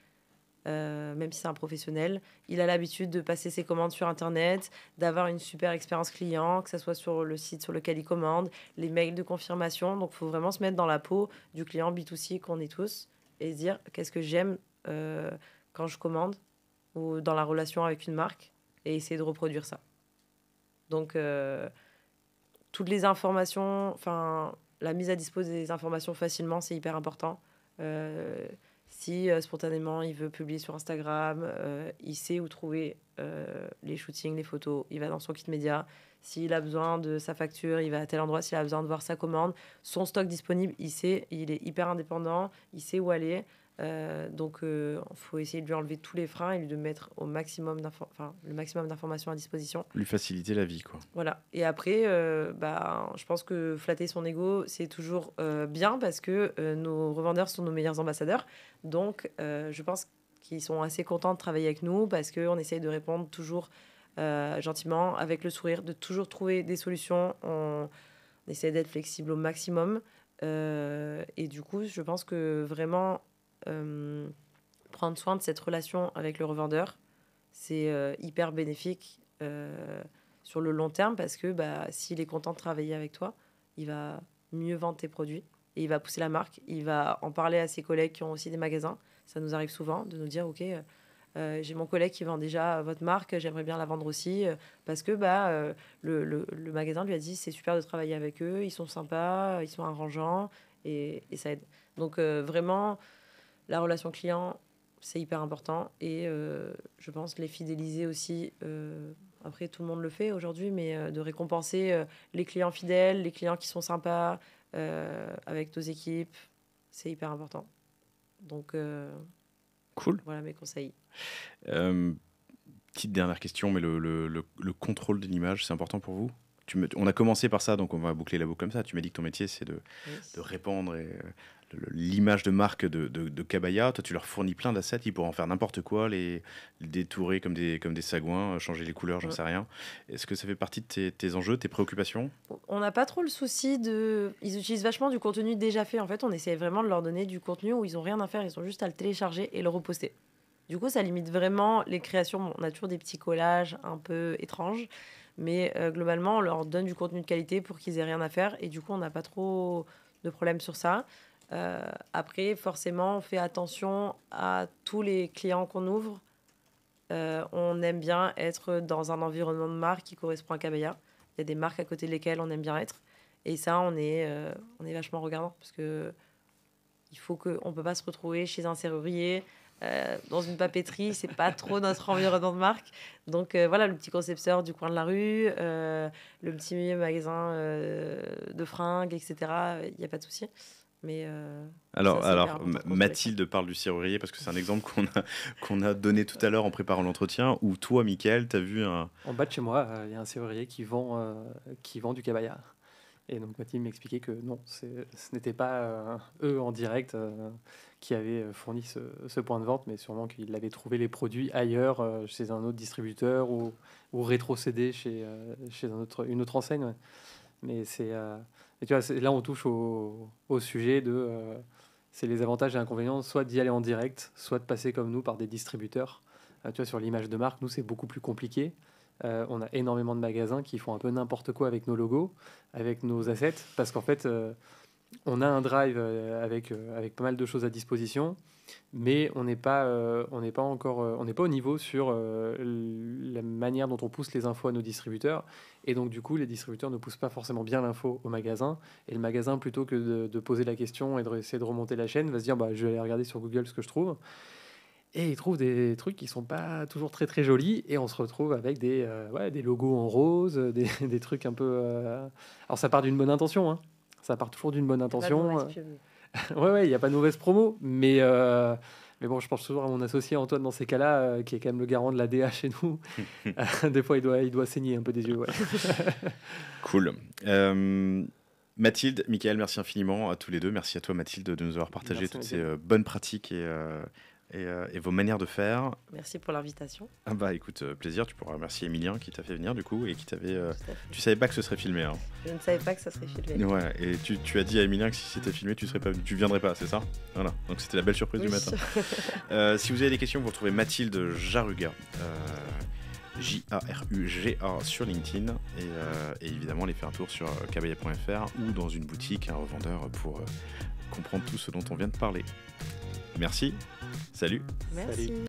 Même si c'est un professionnel, il a l'habitude de passer ses commandes sur Internet, d'avoir une super expérience client, que ce soit sur le site sur lequel il commande, les mails de confirmation. Donc, il faut vraiment se mettre dans la peau du client B2C qu'on est tous et se dire qu'est-ce que j'aime quand je commande ou dans la relation avec une marque et essayer de reproduire ça. Donc, toutes les informations, la mise à disposition des informations facilement, c'est hyper important. Si spontanément il veut publier sur Instagram, il sait où trouver les shootings, les photos, il va dans son kit média. S'il a besoin de sa facture, il va à tel endroit. S'il a besoin de voir sa commande, son stock disponible, il sait, il est hyper indépendant, il sait où aller. Donc, il faut essayer de lui enlever tous les freins et de mettre le maximum d'informations à disposition. Lui faciliter la vie, quoi. Voilà. Et après, je pense que flatter son ego, c'est toujours bien parce que nos revendeurs sont nos meilleurs ambassadeurs. Donc, je pense qu'ils sont assez contents de travailler avec nous parce qu'on essaye de répondre toujours gentiment, avec le sourire, de toujours trouver des solutions. On essaie d'être flexible au maximum. Et du coup, je pense que vraiment... prendre soin de cette relation avec le revendeur, c'est hyper bénéfique sur le long terme parce que s'il est content de travailler avec toi, il va mieux vendre tes produits et il va pousser la marque. Il va en parler à ses collègues qui ont aussi des magasins. Ça nous arrive souvent de nous dire, OK, j'ai mon collègue qui vend déjà votre marque, j'aimerais bien la vendre aussi, parce que le magasin lui a dit, c'est super de travailler avec eux, ils sont sympas, ils sont arrangeants, et ça aide. Donc vraiment, la relation client, c'est hyper important, et je pense les fidéliser aussi. Après, tout le monde le fait aujourd'hui, mais de récompenser les clients fidèles, les clients qui sont sympas avec nos équipes, c'est hyper important. Donc, Cool. Voilà mes conseils. Petite dernière question, mais le contrôle de l'image, c'est important pour vous? On a commencé par ça, donc on va boucler la boucle comme ça. Tu m'as dit que ton métier, c'est de répandre l'image de marque de Kabaya. Toi, tu leur fournis plein d'assets, ils pourraient en faire n'importe quoi, les détourer comme des sagouins, changer les couleurs, j'en sais rien. Est-ce que ça fait partie de tes enjeux, tes préoccupations? On n'a pas trop le souci de... Ils utilisent vachement du contenu déjà fait. En fait, on essaie vraiment de leur donner du contenu où ils n'ont rien à faire, ils ont juste à le télécharger et le reposter. Du coup, ça limite vraiment les créations. Bon, on a toujours des petits collages un peu étranges, mais globalement, on leur donne du contenu de qualité pour qu'ils aient rien à faire. Et du coup, on n'a pas trop de problèmes sur ça. Après, forcément, on fait attention à tous les clients qu'on ouvre. On aime bien être dans un environnement de marque qui correspond à Kabaya. Il y a des marques à côté desquelles on aime bien être. Et ça, on est vachement regardant parce que on ne peut pas se retrouver chez un serrurier, dans une papeterie, c'est pas trop notre environnement de marque. Donc voilà, le petit concepteur du coin de la rue, le petit magasin de fringues, etc. Il n'y a pas de souci. Mais alors Mathilde parle du serrurier parce que c'est un exemple qu'on a donné tout à l'heure en préparant l'entretien, où toi, Mickaël, tu as vu un... En bas de chez moi, il y a un serrurier qui vend du Kabaya. Et donc Mathilde m'expliquait que non, ce n'était pas eux en direct qui avaient fourni ce point de vente, mais sûrement qu'ils avaient trouvé les produits ailleurs, chez un autre distributeur ou rétrocédé chez une autre enseigne. Ouais. Mais et tu vois, là on touche au sujet de... c'est les avantages et inconvénients, soit d'y aller en direct, soit de passer comme nous par des distributeurs. Tu vois, sur l'image de marque, nous c'est beaucoup plus compliqué. On a énormément de magasins qui font un peu n'importe quoi avec nos logos, avec nos assets, parce qu'en fait, on a un drive avec pas mal de choses à disposition, mais on n'est pas au niveau sur la manière dont on pousse les infos à nos distributeurs, et donc du coup, les distributeurs ne poussent pas forcément bien l'info au magasin, et le magasin, plutôt que de poser la question et d'essayer de remonter la chaîne, va se dire je vais aller regarder sur Google ce que je trouve. Et ils trouvent des trucs qui sont pas toujours très très jolis, et on se retrouve avec des logos en rose, des trucs un peu... Alors ça part d'une bonne intention, hein. Ça part toujours d'une bonne intention. Ouais, il n'y a pas de mauvaise promo, mais bon, je pense toujours à mon associé Antoine dans ces cas-là, qui est quand même le garant de la DA chez nous. Des fois, il doit saigner un peu des yeux. Ouais. Cool. Mathilde, Mickaël, merci infiniment à tous les deux. Merci à toi, Mathilde, de nous avoir partagé toutes ces bonnes pratiques et vos manières de faire. Merci pour l'invitation. Ah bah écoute, plaisir. Tu pourras remercier Emilien qui t'a fait venir du coup et qui t'avait... Tu savais pas que ce serait filmé, hein? Je ne savais pas que ça serait filmé. Ouais, et tu as dit à Emilien que si c'était filmé, tu viendrais pas, c'est ça? Voilà, donc c'était la belle surprise du matin. Si vous avez des questions, vous retrouvez Mathilde Jaruga, Jaruga sur LinkedIn, et évidemment aller faire un tour sur kabaya.fr ou dans une boutique, un revendeur, pour comprendre tout ce dont on vient de parler. Merci. Salut. Merci. Salut.